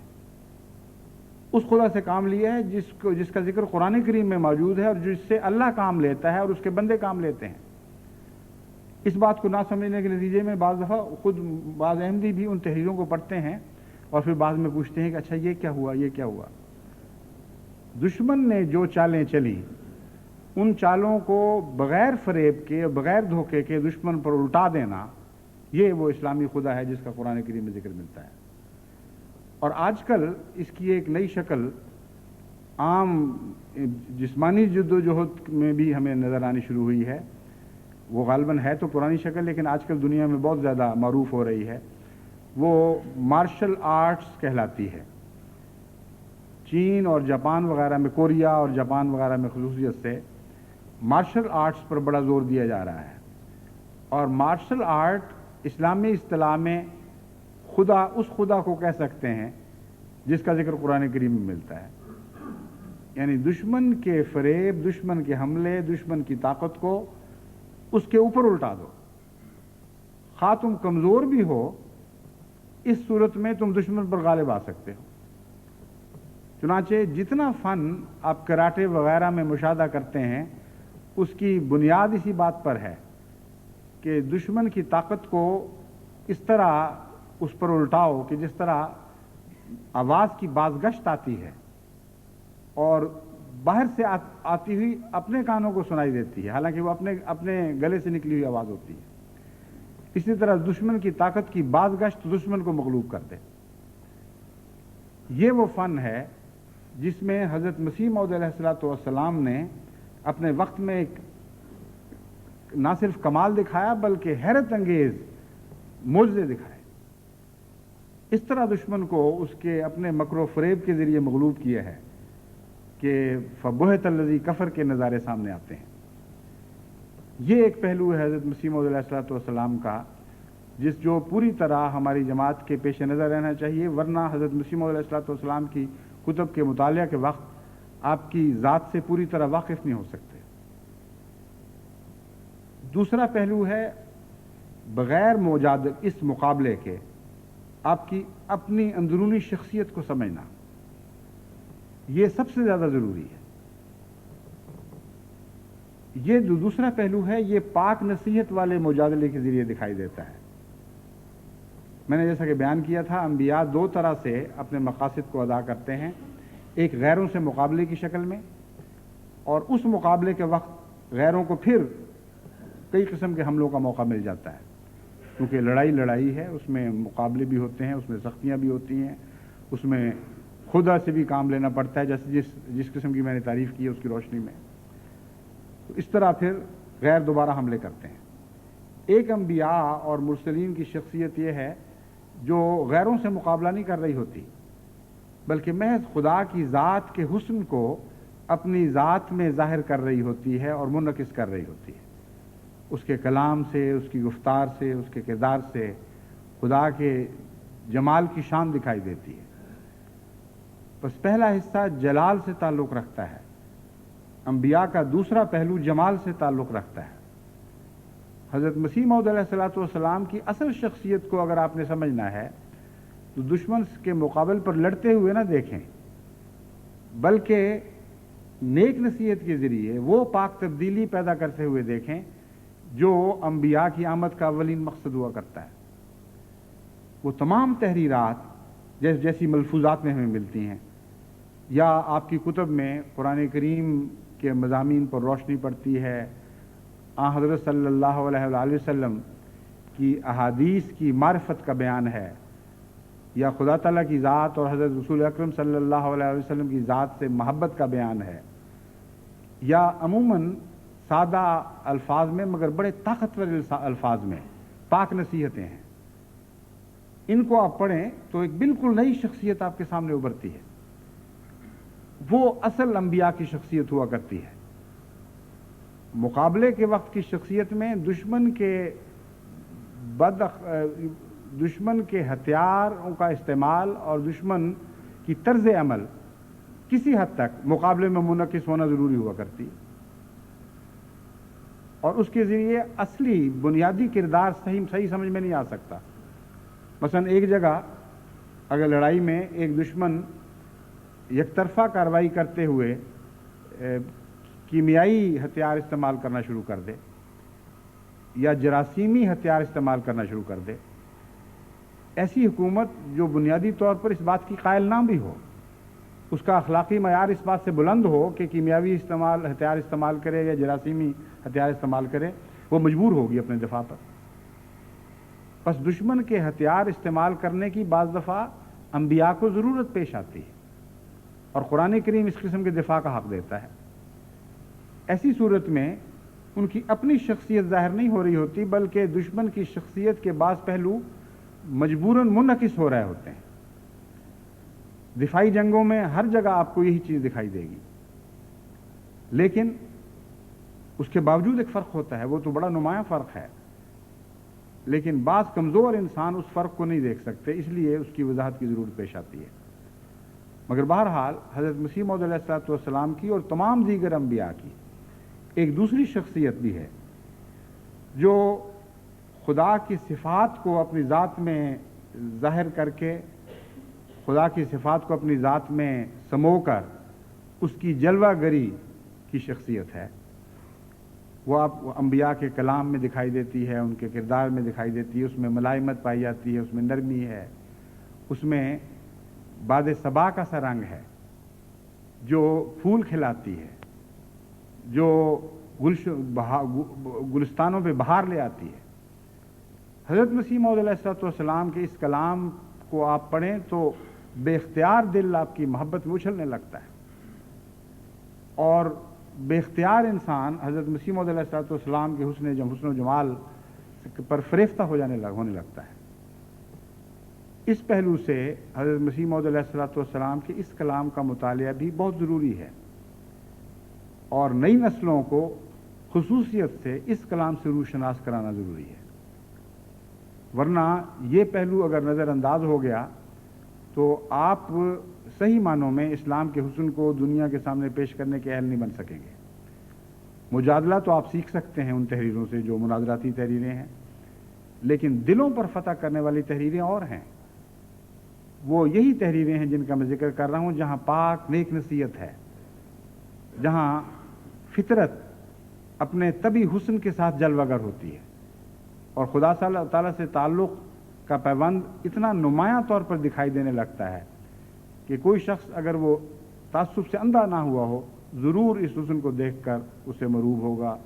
S1: اس خدا سے کام لیا ہے جس کا ذکر قرآن کریم میں موجود ہے، اور جس سے اللہ کام لیتا ہے اور اس کے بندے کام لیتے ہیں۔ اس بات کو نہ سمجھنے کے نتیجے میں بعض دفعہ خود بعض احمدی بھی ان تحریروں کو پڑھتے ہیں اور پھر بعد میں پوچھتے ہیں کہ اچھا یہ کیا ہوا، یہ کیا ہوا۔ دشمن نے جو چالیں چلی ان چالوں کو بغیر فریب کے، بغیر دھوکے کے دشمن پر الٹا دینا، یہ وہ اسلامی خدا ہے جس کا قرآن کریم میں ذکر ملتا ہے۔ اور آج کل اس کی ایک نئی شکل عام جسمانی جد و جہد میں بھی ہمیں نظر آنی شروع ہوئی ہے۔ وہ غالباً ہے تو پرانی شکل، لیکن آج کل دنیا میں بہت زیادہ معروف ہو رہی ہے۔ وہ مارشل آرٹس کہلاتی ہے۔ چین اور جاپان وغیرہ میں، کوریا اور جاپان وغیرہ میں خصوصیت سے مارشل آرٹس پر بڑا زور دیا جا رہا ہے، اور مارشل آرٹ اسلامی اصطلاح میں خدا اس خدا کو کہہ سکتے ہیں جس کا ذکر قرآن کریم میں ملتا ہے. یعنی دشمن کے فریب، دشمن کے حملے، دشمن کی طاقت کو اس کے اوپر الٹا دو. خواہ تم کمزور بھی ہو، اس صورت میں تم دشمن پر غالب آ سکتے ہو. چنانچہ جتنا فن آپ کراٹے وغیرہ میں مشاہدہ کرتے ہیں، اس کی بنیاد اسی بات پر ہے کہ دشمن کی طاقت کو اس طرح اس پر الٹاؤ کہ جس طرح آواز کی بازگشت آتی ہے اور باہر سے آتی ہوئی اپنے کانوں کو سنائی دیتی ہے، حالانکہ وہ اپنے گلے سے نکلی ہوئی آواز ہوتی ہے. اسی طرح دشمن کی طاقت کی بازگشت دشمن کو مغلوب کر دے. یہ وہ فن ہے جس میں حضرت مسیح موعود علیہ الصلوۃ والسلام نے اپنے وقت میں ایک نہ صرف کمال دکھایا بلکہ حیرت انگیز معجزے دکھائے. اس طرح دشمن کو اس کے اپنے مکر و فریب کے ذریعے مغلوب کیا ہے کہ فبہت الذی کفر کے نظارے سامنے آتے ہیں. یہ ایک پہلو ہے حضرت مسیح موعود علیہ الصلوۃ والسلام کا جو پوری طرح ہماری جماعت کے پیش نظر رہنا چاہیے، ورنہ حضرت مسیح موعود علیہ الصلوۃ والسلام کی کتب کے مطالعہ کے وقت آپ کی ذات سے پوری طرح واقف نہیں ہو سکتے. دوسرا پہلو ہے بغیر مجادل اس مقابلے کے آپ کی اپنی اندرونی شخصیت کو سمجھنا. یہ سب سے زیادہ ضروری ہے. یہ جو دوسرا پہلو ہے یہ پاک نصیحت والے مجادلے کے ذریعے دکھائی دیتا ہے. میں نے جیسا کہ بیان کیا تھا، انبیاء دو طرح سے اپنے مقاصد کو ادا کرتے ہیں، ایک غیروں سے مقابلے کی شکل میں، اور اس مقابلے کے وقت غیروں کو پھر کئی قسم کے حملوں کا موقع مل جاتا ہے، کیونکہ لڑائی ہے، اس میں مقابلے بھی ہوتے ہیں، اس میں سختیاں بھی ہوتی ہیں، اس میں خدا سے بھی کام لینا پڑتا ہے، جیسے جس قسم کی میں نے تعریف کی ہے اس کی روشنی میں. تو اس طرح پھر غیر دوبارہ حملے کرتے ہیں. ایک انبیاء اور مرسلین کی شخصیت یہ ہے جو غیروں سے مقابلہ نہیں کر رہی ہوتی، بلکہ محض خدا کی ذات کے حسن کو اپنی ذات میں ظاہر کر رہی ہوتی ہے اور منعکس کر رہی ہوتی ہے. اس کے کلام سے، اس کی گفتار سے، اس کے کردار سے خدا کے جمال کی شان دکھائی دیتی ہے. بس پہلا حصہ جلال سے تعلق رکھتا ہے، انبیاء کا دوسرا پہلو جمال سے تعلق رکھتا ہے. حضرت مسیح موعود علیہ الصلوۃ والسلام کی اصل شخصیت کو اگر آپ نے سمجھنا ہے تو دشمن کے مقابل پر لڑتے ہوئے نہ دیکھیں، بلکہ نیک نصیحت کے ذریعے وہ پاک تبدیلی پیدا کرتے ہوئے دیکھیں جو انبیاء کی آمد کا اولین مقصد ہوا کرتا ہے. وہ تمام تحریرات جیسی ملفوظات میں ہمیں ملتی ہیں، یا آپ کی کتب میں قرآن کریم کے مضامین پر روشنی پڑتی ہے، حضرت صلی اللہ علیہ وآلہ وسلم کی احادیث کی معرفت کا بیان ہے، یا خدا تعالیٰ کی ذات اور حضرت رسول اکرم صلی اللہ علیہ وسلم کی ذات سے محبت کا بیان ہے، یا عموماً سادہ الفاظ میں مگر بڑے طاقتور الفاظ میں پاک نصیحتیں ہیں. ان کو آپ پڑھیں تو ایک بالکل نئی شخصیت آپ کے سامنے ابھرتی ہے. وہ اصل انبیاء کی شخصیت ہوا کرتی ہے. مقابلے کے وقت کی شخصیت میں دشمن کے ہتھیاروں کا استعمال اور دشمن کی طرز عمل کسی حد تک مقابلے میں منعکس ہونا ضروری ہوا کرتی ہے، اور اس کے ذریعے اصلی بنیادی کردار صحیح سمجھ میں نہیں آ سکتا. مثلا ایک جگہ اگر لڑائی میں ایک دشمن یک طرفہ کارروائی کرتے ہوئے کیمیائی ہتھیار استعمال کرنا شروع کر دے یا جراثیمی ہتھیار استعمال کرنا شروع کر دے، ایسی حکومت جو بنیادی طور پر اس بات کی قائل نہ بھی ہو، اس کا اخلاقی معیار اس بات سے بلند ہو کہ کیمیاوی ہتھیار استعمال کرے یا جراثیمی ہتھیار استعمال کرے، وہ مجبور ہوگی اپنے دفاع پر. بس دشمن کے ہتھیار استعمال کرنے کی بعض دفعہ انبیاء کو ضرورت پیش آتی ہے، اور قرآن کریم اس قسم کے دفاع کا حق دیتا ہے. ایسی صورت میں ان کی اپنی شخصیت ظاہر نہیں ہو رہی ہوتی، بلکہ دشمن کی شخصیت کے بعض پہلو مجبوراً منعکس ہو رہے ہوتے ہیں. دفاعی جنگوں میں ہر جگہ آپ کو یہی چیز دکھائی دے گی، لیکن اس کے باوجود ایک فرق ہوتا ہے، وہ تو بڑا نمایاں فرق ہے. لیکن بعض کمزور انسان اس فرق کو نہیں دیکھ سکتے، اس لیے اس کی وضاحت کی ضرورت پیش آتی ہے۔ مگر بہرحال حضرت مسیح موعود علیہ الصلوۃ والسلام کی اور تمام دیگر انبیاء کی ایک دوسری شخصیت بھی ہے جو خدا کی صفات کو اپنی ذات میں ظاہر کر کے، خدا کی صفات کو اپنی ذات میں سمو کر اس کی جلوہ گری کی شخصیت ہے۔ وہ آپ انبیاء کے کلام میں دکھائی دیتی ہے، ان کے کردار میں دکھائی دیتی ہے، اس میں ملائمت پائی جاتی ہے، اس میں نرمی ہے، اس میں باد صبا کا سا رنگ ہے جو پھول کھلاتی ہے، جو گلستانوں پہ بہار لے آتی ہے۔ حضرت مسیح موعود علیہ الصلوۃ والسلام کے اس کلام کو آپ پڑھیں تو بے اختیار دل آپ کی محبت میں اچھلنے لگتا ہے، اور بے اختیار انسان حضرت مسیح موعود علیہ الصلوۃ والسلام کے حسن و جمال پر فریفتہ ہونے لگتا ہے۔ اس پہلو سے حضرت مسیح موعود علیہ الصلوۃ والسلام کے اس کلام کا مطالعہ بھی بہت ضروری ہے، اور نئی نسلوں کو خصوصیت سے اس کلام سے روشناس کرانا ضروری ہے، ورنہ یہ پہلو اگر نظر انداز ہو گیا تو آپ صحیح معنوں میں اسلام کے حسن کو دنیا کے سامنے پیش کرنے کے اہل نہیں بن سکیں گے۔ مجادلہ تو آپ سیکھ سکتے ہیں ان تحریروں سے جو مناظراتی تحریریں ہیں، لیکن دلوں پر فتح کرنے والی تحریریں اور ہیں۔ وہ یہی تحریریں ہیں جن کا میں ذکر کر رہا ہوں، جہاں پاک نیک نصیحت ہے، جہاں فطرت اپنے طبی حسن کے ساتھ جلوہ گر ہوتی ہے، اور خدا تعالیٰ سے تعلق کا پیوند اتنا نمایاں طور پر دکھائی دینے لگتا ہے کہ کوئی شخص اگر وہ تعصب سے اندھا نہ ہوا ہو، ضرور اس حسن کو دیکھ کر اسے مروب ہوگا،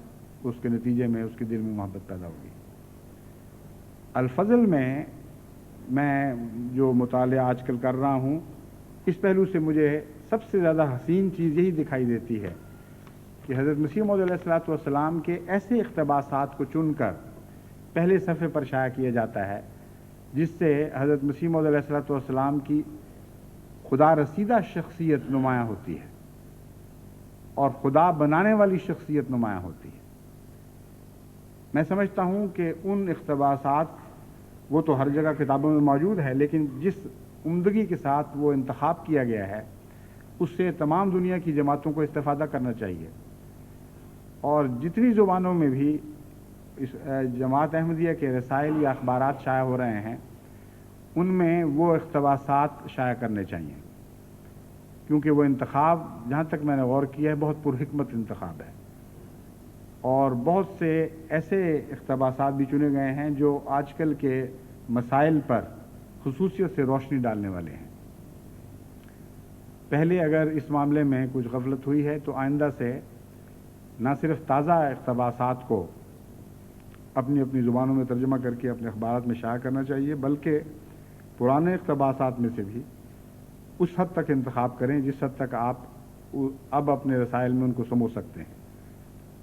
S1: اس کے نتیجے میں اس کے دل میں محبت پیدا ہوگی۔ الفضل میں جو مطالعہ آج کل کر رہا ہوں، اس پہلو سے مجھے سب سے زیادہ حسین چیز یہی دکھائی دیتی ہے کہ حضرت مسیح موعود علیہ الصلوۃ والسلام کے ایسے اقتباسات کو چن کر پہلے صفحے پر شائع کیا جاتا ہے جس سے حضرت مسیح موعود علیہ الصلوۃ والسلام کی خدا رسیدہ شخصیت نمایاں ہوتی ہے اور خدا بنانے والی شخصیت نمایاں ہوتی ہے۔ میں سمجھتا ہوں کہ ان اقتباسات وہ تو ہر جگہ کتابوں میں موجود ہے، لیکن جس عمدگی کے ساتھ وہ انتخاب کیا گیا ہے اس سے تمام دنیا کی جماعتوں کو استفادہ کرنا چاہیے، اور جتنی زبانوں میں بھی اس جماعت احمدیہ کے رسائل یا اخبارات شائع ہو رہے ہیں ان میں وہ اقتباسات شائع کرنے چاہیے، کیونکہ وہ انتخاب جہاں تک میں نے غور کیا ہے بہت پرحکمت انتخاب ہے، اور بہت سے ایسے اقتباسات بھی چنے گئے ہیں جو آج کل کے مسائل پر خصوصیت سے روشنی ڈالنے والے ہیں۔ پہلے اگر اس معاملے میں کچھ غفلت ہوئی ہے تو آئندہ سے نہ صرف تازہ اقتباسات کو اپنی اپنی زبانوں میں ترجمہ کر کے اپنے اخبارات میں شائع کرنا چاہیے، بلکہ پرانے اقتباسات میں سے بھی اس حد تک انتخاب کریں جس حد تک آپ اب اپنے رسائل میں ان کو سمو سکتے ہیں،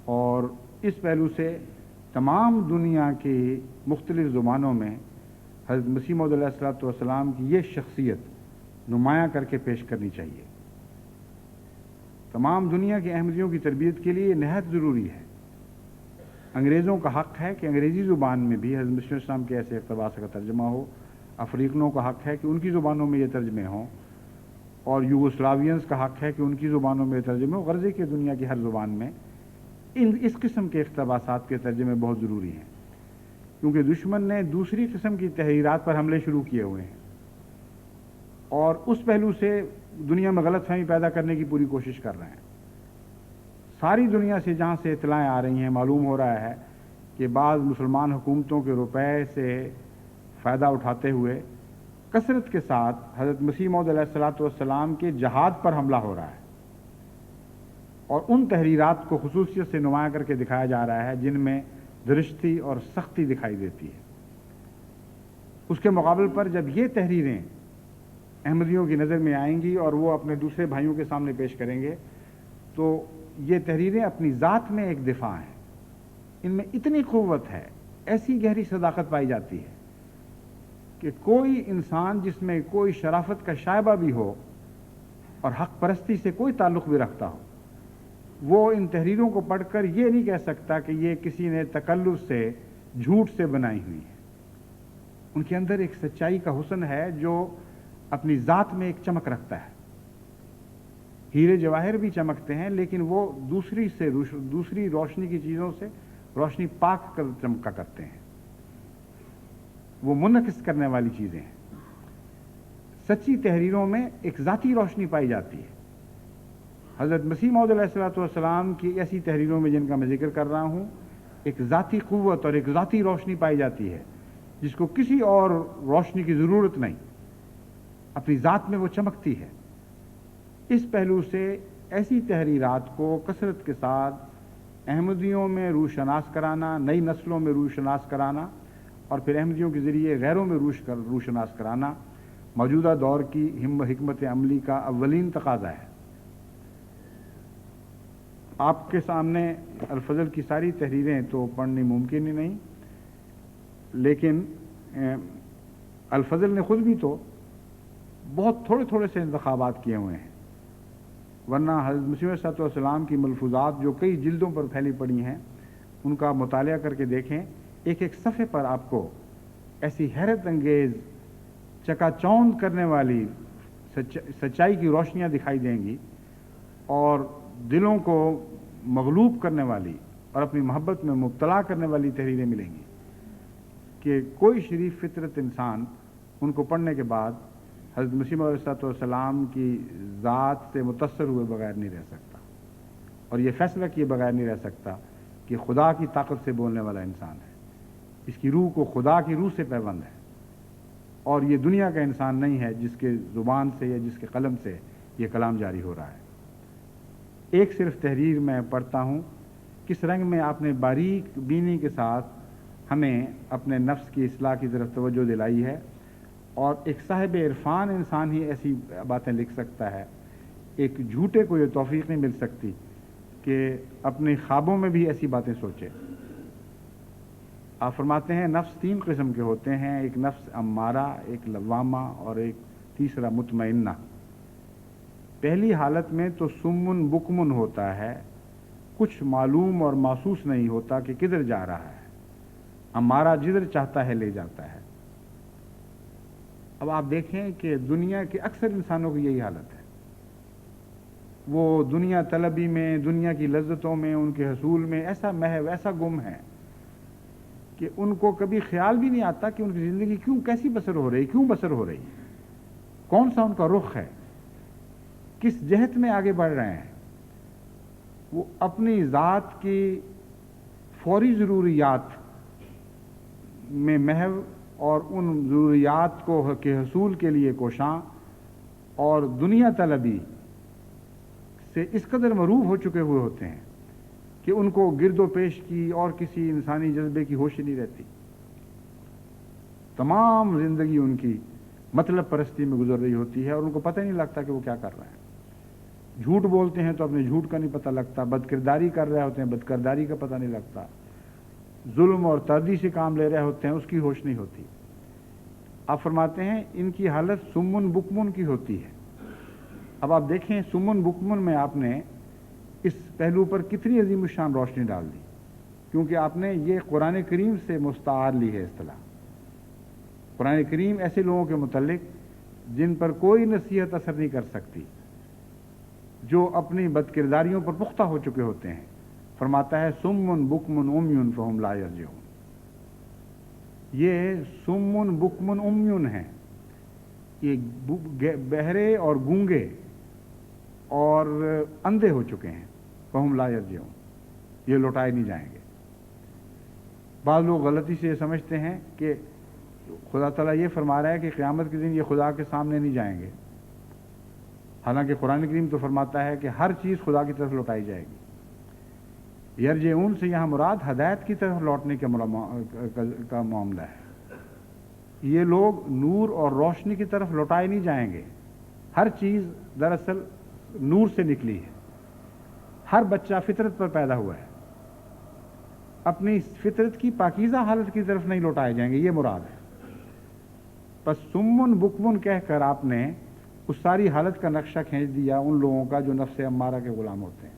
S1: اور اس پہلو سے تمام دنیا کی مختلف زبانوں میں حضرت مسیح موعود علیہ الصلوۃ والسلام کی یہ شخصیت نمایاں کر کے پیش کرنی چاہیے۔ تمام دنیا کے احمدیوں کی تربیت کے لیے یہ نہایت ضروری ہے۔ انگریزوں کا حق ہے کہ انگریزی زبان میں بھی حضرت مسیح السلام کے ایسے اقتباس کا ترجمہ ہو، افریقنوں کا حق ہے کہ ان کی زبانوں میں یہ ترجمے ہوں، اور یوگوسلاوینز کا حق ہے کہ ان کی زبانوں میں ترجمے ہوں، غرض کہ دنیا کی ہر زبان میں اس قسم کے اقتباسات کے ترجمے بہت ضروری ہیں، کیونکہ دشمن نے دوسری قسم کی تحریرات پر حملے شروع کیے ہوئے ہیں، اور اس پہلو سے دنیا میں غلط فہمی پیدا کرنے کی پوری کوشش کر رہے ہیں۔ ساری دنیا سے جہاں سے اطلاعیں آ رہی ہیں معلوم ہو رہا ہے کہ بعض مسلمان حکومتوں کے روپے سے فائدہ اٹھاتے ہوئے کثرت کے ساتھ حضرت مسیح موعود علیہ الصلوۃ والسلام کے جہاد پر حملہ ہو رہا ہے، اور ان تحریرات کو خصوصیت سے نمایاں کر کے دکھایا جا رہا ہے جن میں درستی اور سختی دکھائی دیتی ہے۔ اس کے مقابل پر جب یہ تحریریں احمدیوں کی نظر میں آئیں گی اور وہ اپنے دوسرے بھائیوں کے سامنے پیش کریں گے تو یہ تحریریں اپنی ذات میں ایک دفاع ہیں، ان میں اتنی قوت ہے، ایسی گہری صداقت پائی جاتی ہے کہ کوئی انسان جس میں کوئی شرافت کا شائبہ بھی ہو اور حق پرستی سے کوئی تعلق بھی رکھتا ہو، وہ ان تحریروں کو پڑھ کر یہ نہیں کہہ سکتا کہ یہ کسی نے تکلف سے جھوٹ سے بنائی ہوئی ہے۔ ان کے اندر ایک سچائی کا حسن ہے جو اپنی ذات میں ایک چمک رکھتا ہے. ہیرے جواہر بھی چمکتے ہیں لیکن وہ دوسری روشنی کی چیزوں سے روشنی پاک کر چمکا کرتے ہیں. وہ منعکس کرنے والی چیزیں ہیں. سچی تحریروں میں ایک ذاتی روشنی پائی جاتی ہے. حضرت مسیح موعود علیہ الصلوۃ والسلام کی ایسی تحریروں میں جن کا میں ذکر کر رہا ہوں ایک ذاتی قوت اور ایک ذاتی روشنی پائی جاتی ہے جس کو کسی اور روشنی کی ضرورت نہیں، اپنی ذات میں وہ چمکتی ہے. اس پہلو سے ایسی تحریرات کو کثرت کے ساتھ احمدیوں میں روح شناس کرانا، نئی نسلوں میں روح شناس کرانا اور پھر احمدیوں کے ذریعے غیروں میں روح شناس کرانا موجودہ دور کی حکمت عملی کا اولین تقاضا ہے. آپ کے سامنے الفضل کی ساری تحریریں تو پڑھنی ممکن ہی نہیں، لیکن الفضل نے خود بھی تو بہت تھوڑے سے انتخابات کیے ہوئے ہیں، ورنہ حضرت مسیح علیہ الصلوۃ والسلام کی ملفوظات جو کئی جلدوں پر پھیلی پڑی ہیں ان کا مطالعہ کر کے دیکھیں، ایک ایک صفحے پر آپ کو ایسی حیرت انگیز چکا چوند کرنے والی سچائی کی روشنیاں دکھائی دیں گی اور دلوں کو مغلوب کرنے والی اور اپنی محبت میں مبتلا کرنے والی تحریریں ملیں گی کہ کوئی شریف فطرت انسان ان کو پڑھنے کے بعد حضرت مسیح موعود علیہ الصلوۃ والسلام کی ذات سے متاثر ہوئے بغیر نہیں رہ سکتا اور یہ فیصلہ کیے بغیر نہیں رہ سکتا کہ خدا کی طاقت سے بولنے والا انسان ہے، اس کی روح کو خدا کی روح سے پیوند ہے اور یہ دنیا کا انسان نہیں ہے جس کے زبان سے یا جس کے قلم سے یہ کلام جاری ہو رہا ہے. ایک صرف تحریر میں پڑھتا ہوں، کس رنگ میں آپ نے باریک بینی کے ساتھ ہمیں اپنے نفس کی اصلاح کی طرف توجہ دلائی ہے اور ایک صاحب عرفان انسان ہی ایسی باتیں لکھ سکتا ہے. ایک جھوٹے کو یہ توفیق نہیں مل سکتی کہ اپنے خوابوں میں بھی ایسی باتیں سوچے. آپ فرماتے ہیں نفس 3 قسم کے ہوتے ہیں، ایک نفس امارہ، ایک لوامہ اور ایک تیسرا مطمئنہ. پہلی حالت میں تو سمن بکمن ہوتا ہے، کچھ معلوم اور محسوس نہیں ہوتا کہ کدھر جا رہا ہے. امارہ جدھر چاہتا ہے لے جاتا ہے. اب آپ دیکھیں کہ دنیا کے اکثر انسانوں کی یہی حالت ہے. وہ دنیا طلبی میں، دنیا کی لذتوں میں، ان کے حصول میں ایسا محو، ایسا گم ہے کہ ان کو کبھی خیال بھی نہیں آتا کہ ان کی زندگی کیسی بسر ہو رہی، کیوں بسر ہو رہی، کون سا ان کا رخ ہے، کس جہت میں آگے بڑھ رہے ہیں. وہ اپنی ذات کی فوری ضروریات میں محو اور ان ضروریات کے حصول کے لیے کوشاں اور دنیا طلبی سے اس قدر مروب ہو چکے ہوئے ہوتے ہیں کہ ان کو گرد و پیش کی اور کسی انسانی جذبے کی ہوش ہی نہیں رہتی. تمام زندگی ان کی مطلب پرستی میں گزر رہی ہوتی ہے اور ان کو پتہ نہیں لگتا کہ وہ کیا کر رہے ہیں. جھوٹ بولتے ہیں تو اپنے جھوٹ کا نہیں پتہ لگتا، بد کرداری کر رہے ہوتے ہیں بد کرداری کا پتہ نہیں لگتا، ظلم اور تردی سے کام لے رہے ہوتے ہیں اس کی ہوش نہیں ہوتی. آپ فرماتے ہیں ان کی حالت سمن بکمن کی ہوتی ہے. اب آپ دیکھیں سمن بکمن میں آپ نے اس پہلو پر کتنی عظیم الشان روشنی ڈال دی، کیونکہ آپ نے یہ قرآن کریم سے مستعار لی ہے اصطلاح. قرآن کریم ایسے لوگوں کے متعلق جن پر کوئی نصیحت اثر نہیں کر سکتی، جو اپنی بد کرداریوں پر پختہ ہو چکے ہوتے ہیں. فرماتا ہے سمن بکمن امیون فہم لا یرجعون. یہ سمن بکمن امیون ہیں، یہ بہرے اور گونگے اور اندھے ہو چکے ہیں. فہم لا یرجعون، یہ لوٹائے نہیں جائیں گے. بعض لوگ غلطی سے یہ سمجھتے ہیں کہ خدا تعالیٰ یہ فرما رہا ہے کہ قیامت کے دن یہ خدا کے سامنے نہیں جائیں گے، حالانکہ قرآن کریم تو فرماتا ہے کہ ہر چیز خدا کی طرف لوٹائی جائے گی. یرجعون سے یہاں مراد ہدایت کی طرف لوٹنے کا معاملہ ہے. یہ لوگ نور اور روشنی کی طرف لوٹائے نہیں جائیں گے. ہر چیز دراصل نور سے نکلی ہے. ہر بچہ فطرت پر پیدا ہوا ہے، اپنی فطرت کی پاکیزہ حالت کی طرف نہیں لوٹائے جائیں گے، یہ مراد ہے. پس سمن بکمن کہہ کر آپ نے اس ساری حالت کا نقشہ کھینچ دیا ان لوگوں کا جو نفس امارہ کے غلام ہوتے ہیں.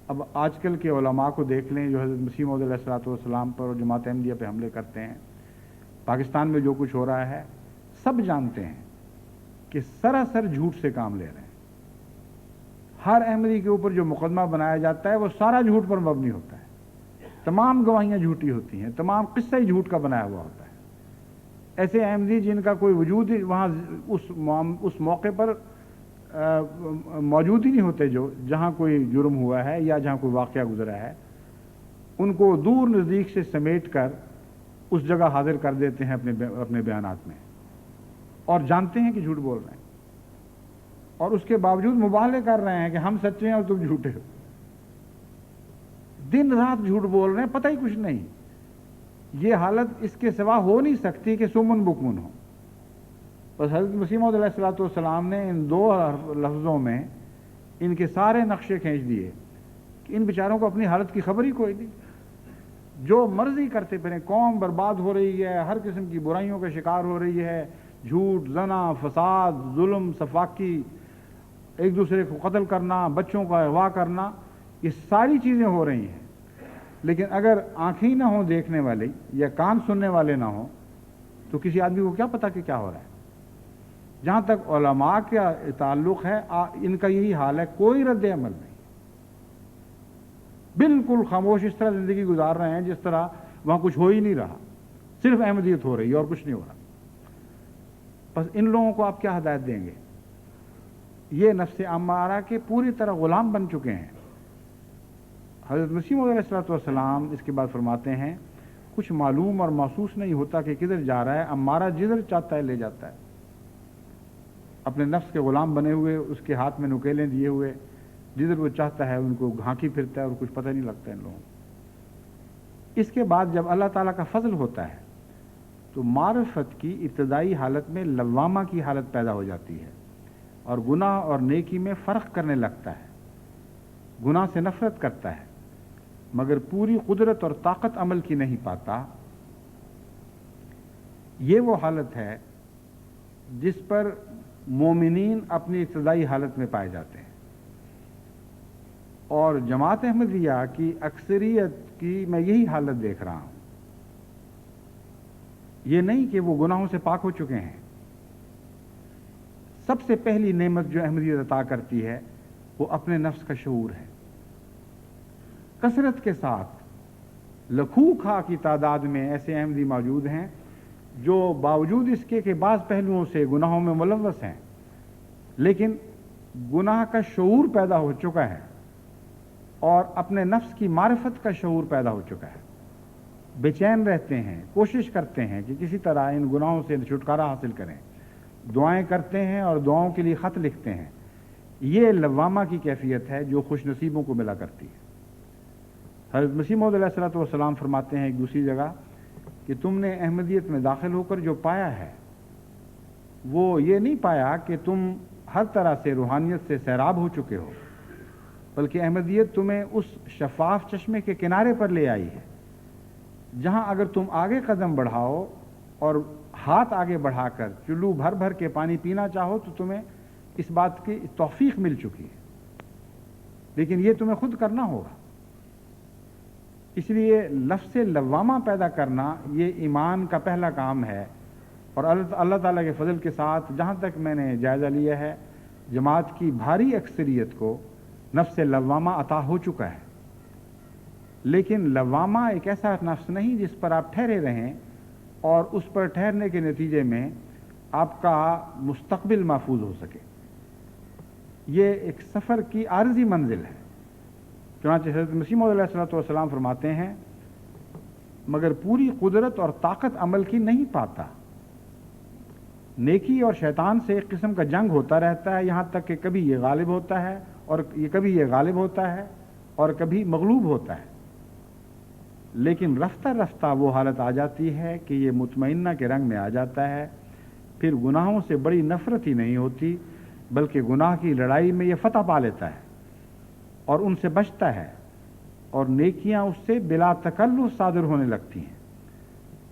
S1: اب آج کل کے علماء کو دیکھ لیں جو حضرت مسیح موعود علیہ الصلوۃ والسلام پر اور جماعت احمدیہ پہ حملے کرتے ہیں. پاکستان میں جو کچھ ہو رہا ہے سب جانتے ہیں کہ سراسر جھوٹ سے کام لے رہے ہیں. ہر احمدی کے اوپر جو مقدمہ بنایا جاتا ہے وہ سارا جھوٹ پر مبنی ہوتا ہے. تمام گواہیاں جھوٹی ہوتی ہیں, تمام قصہ ہی جھوٹ کا بنایا ہوا ہوتا ہے. ایسے احمدی جن کا کوئی وجود ہی وہاں اس موقع پر موجود ہی نہیں ہوتے, جو جہاں کوئی جرم ہوا ہے یا جہاں کوئی واقعہ گزرا ہے, ان کو دور نزدیک سے سمیٹ کر اس جگہ حاضر کر دیتے ہیں اپنے بیانات میں, اور جانتے ہیں کہ جھوٹ بول رہے ہیں, اور اس کے باوجود مبالغے کر رہے ہیں کہ ہم سچے ہیں اور تم جھوٹے ہو. دن رات جھوٹ بول رہے ہیں, پتہ ہی کچھ نہیں. یہ حالت اس کے سوا ہو نہیں سکتی کہ سمن بکمن ہو. بس حضرت مسیح موعود علیہ الصلوۃ والسلام نے ان 2 لفظوں میں ان کے سارے نقشے کھینچ دیے کہ ان بیچاروں کو اپنی حالت کی خبر ہی کوئی نہیں. جو مرضی کرتے پھریں, قوم برباد ہو رہی ہے, ہر قسم کی برائیوں کا شکار ہو رہی ہے, جھوٹ, زنا, فساد, ظلم, سفاکی, ایک دوسرے کو قتل کرنا, بچوں کا اغوا کرنا, یہ ساری چیزیں ہو رہی ہیں. لیکن اگر آنکھیں نہ ہوں دیکھنے والی یا کان سننے والے نہ ہوں تو کسی آدمی کو کیا پتا کہ کیا ہو رہا ہے. جہاں تک علماء کا تعلق ہے ان کا یہی حال ہے, کوئی رد عمل نہیں, بالکل خاموش اس طرح زندگی گزار رہے ہیں جس طرح وہاں کچھ ہو ہی نہیں رہا, صرف احمدیت ہو رہی ہے اور کچھ نہیں ہو رہا. بس ان لوگوں کو آپ کیا ہدایت دیں گے؟ یہ نفس امارہ کے پوری طرح غلام بن چکے ہیں. حضرت مسیح موعود علیہ الصلوۃ والسلام اس کے بعد فرماتے ہیں کچھ معلوم اور محسوس نہیں ہوتا کہ کدھر جا رہا ہے, امارہ جدھر چاہتا ہے لے جاتا ہے. اپنے نفس کے غلام بنے ہوئے, اس کے ہاتھ میں نکیلیں دیے ہوئے, جدھر وہ چاہتا ہے ان کو گھانکی پھرتا ہے اور کچھ پتہ نہیں لگتا ان لوگوں کو. اس کے بعد جب اللہ تعالیٰ کا فضل ہوتا ہے تو معرفت کی ابتدائی حالت میں لوامہ کی حالت پیدا ہو جاتی ہے, اور گناہ اور نیکی میں فرق کرنے لگتا ہے, گناہ سے نفرت کرتا ہے, مگر پوری قدرت اور طاقت عمل کی نہیں پاتا. یہ وہ حالت ہے جس پر مومنین اپنی ابتدائی حالت میں پائے جاتے ہیں. اور جماعت احمدیہ کی اکثریت کی میں یہی حالت دیکھ رہا ہوں. یہ نہیں کہ وہ گناہوں سے پاک ہو چکے ہیں. سب سے پہلی نعمت جو احمدیت عطا کرتی ہے وہ اپنے نفس کا شعور ہے. کثرت کے ساتھ لکھوں کھا کی تعداد میں ایسے احمدی موجود ہیں جو باوجود اس کے کہ بعض پہلوؤں سے گناہوں میں ملوث ہیں, لیکن گناہ کا شعور پیدا ہو چکا ہے اور اپنے نفس کی معرفت کا شعور پیدا ہو چکا ہے. بے چین رہتے ہیں, کوشش کرتے ہیں کہ کسی طرح ان گناہوں سے چھٹکارا حاصل کریں, دعائیں کرتے ہیں اور دعاؤں کے لیے خط لکھتے ہیں. یہ لوامہ کی کیفیت ہے جو خوش نصیبوں کو ملا کرتی ہے. حضرت مسیح موعود علیہ الصلوۃ والسلام فرماتے ہیں ایک دوسری جگہ کہ تم نے احمدیت میں داخل ہو کر جو پایا ہے وہ یہ نہیں پایا کہ تم ہر طرح سے روحانیت سے سیراب ہو چکے ہو, بلکہ احمدیت تمہیں اس شفاف چشمے کے کنارے پر لے آئی ہے جہاں اگر تم آگے قدم بڑھاؤ اور ہاتھ آگے بڑھا کر چلو بھر بھر کے پانی پینا چاہو تو تمہیں اس بات کی توفیق مل چکی ہے, لیکن یہ تمہیں خود کرنا ہوگا. اس لیے لفظ لوامہ پیدا کرنا یہ ایمان کا پہلا کام ہے, اور اللہ تعالیٰ کے فضل کے ساتھ جہاں تک میں نے جائزہ لیا ہے جماعت کی بھاری اکثریت کو نفس لوامہ عطا ہو چکا ہے. لیکن لوامہ ایک ایسا نفس نہیں جس پر آپ ٹھہرے رہیں اور اس پر ٹھہرنے کے نتیجے میں آپ کا مستقبل محفوظ ہو سکے. یہ ایک سفر کی عارضی منزل ہے. چنانچہ حضرت مسیح موعود علیہ الصلوۃ والسلام فرماتے ہیں مگر پوری قدرت اور طاقت عمل کی نہیں پاتا. نیکی اور شیطان سے ایک قسم کا جنگ ہوتا رہتا ہے, یہاں تک کہ کبھی یہ غالب ہوتا ہے اور کبھی یہ غالب ہوتا ہے اور کبھی مغلوب ہوتا ہے. لیکن رفتہ رفتہ وہ حالت آ جاتی ہے کہ یہ مطمئنہ کے رنگ میں آ جاتا ہے. پھر گناہوں سے بڑی نفرت ہی نہیں ہوتی, بلکہ گناہ کی لڑائی میں یہ فتح پا لیتا ہے اور ان سے بچتا ہے, اور نیکیاں اس سے بلا تکلف صادر ہونے لگتی ہیں.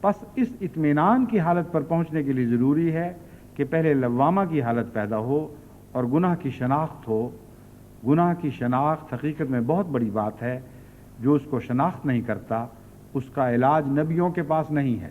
S1: پس اس اطمینان کی حالت پر پہنچنے کے لیے ضروری ہے کہ پہلے لوامہ کی حالت پیدا ہو اور گناہ کی شناخت ہو. گناہ کی شناخت حقیقت میں بہت بڑی بات ہے. جو اس کو شناخت نہیں کرتا اس کا علاج نبیوں کے پاس نہیں ہے.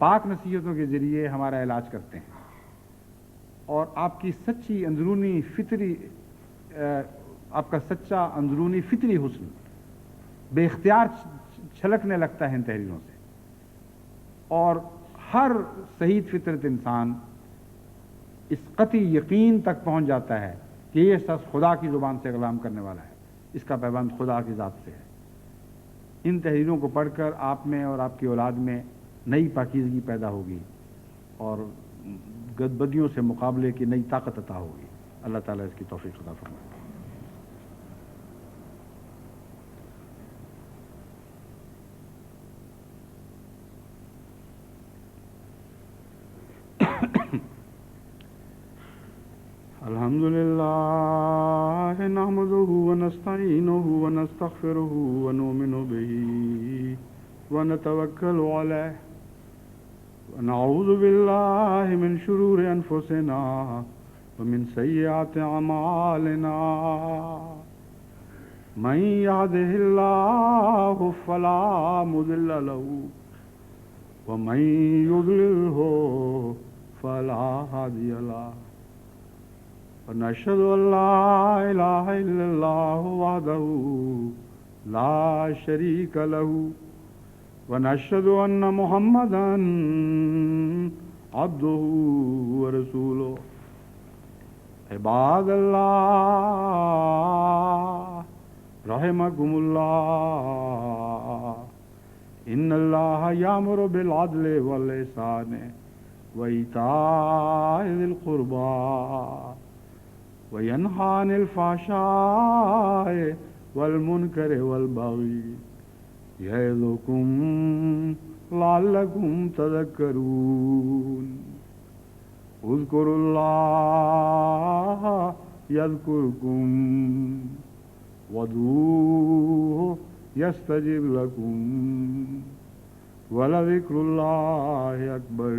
S1: پاک نصیحتوں کے ذریعے ہمارا علاج کرتے ہیں، اور آپ کی سچی اندرونی فطری آپ کا سچا اندرونی فطری حسن بے اختیار چھلکنے لگتا ہے ان تحریروں سے، اور ہر صحیح فطرت انسان اس قطعی یقین تک پہنچ جاتا ہے کہ یہ شخص خدا کی زبان سے کلام کرنے والا ہے، اس کا پیوند خدا کی ذات سے ہے۔ ان تحریروں کو پڑھ کر آپ میں اور آپ کی اولاد میں نئی پاکیزگی پیدا ہوگی اور گدبدیوں سے مقابلے کی نئی طاقت عطا ہوگی۔ اللہ تعالیٰ اس کی توفیق عطا فرمائے۔ الحمد للہ نحمده ونستعینه ونستغفره ونؤمن به ونتوکل علیہ ونعوذ باللہ من شرور انفسنا ومن سیئات اعمالنا من یهده اللہ فلا مضل له ومن یضللہ فلا هادی له ونشهد أن لا إله إلا الله وحده لا شريك له ونشهد أن محمدا عبده ورسوله عباد الله رحمكم الله إن الله يأمر بالعدل والإحسان وإيتاء ذي القربى وَيَنْهَى عَنِ الْفَحْشَاءِ وَالْمُنْكَرِ وَالْبَغْيِ يَعِظُكُمْ لَعَلَّكُمْ تَذَكَّرُونَ اذْكُرُوا اللَّهَ يَذْكُرْكُمْ وَادْعُوهُ يَسْتَجِبْ لَكُمْ وَلَذِكْرُ اللَّهِ أَكْبَرُ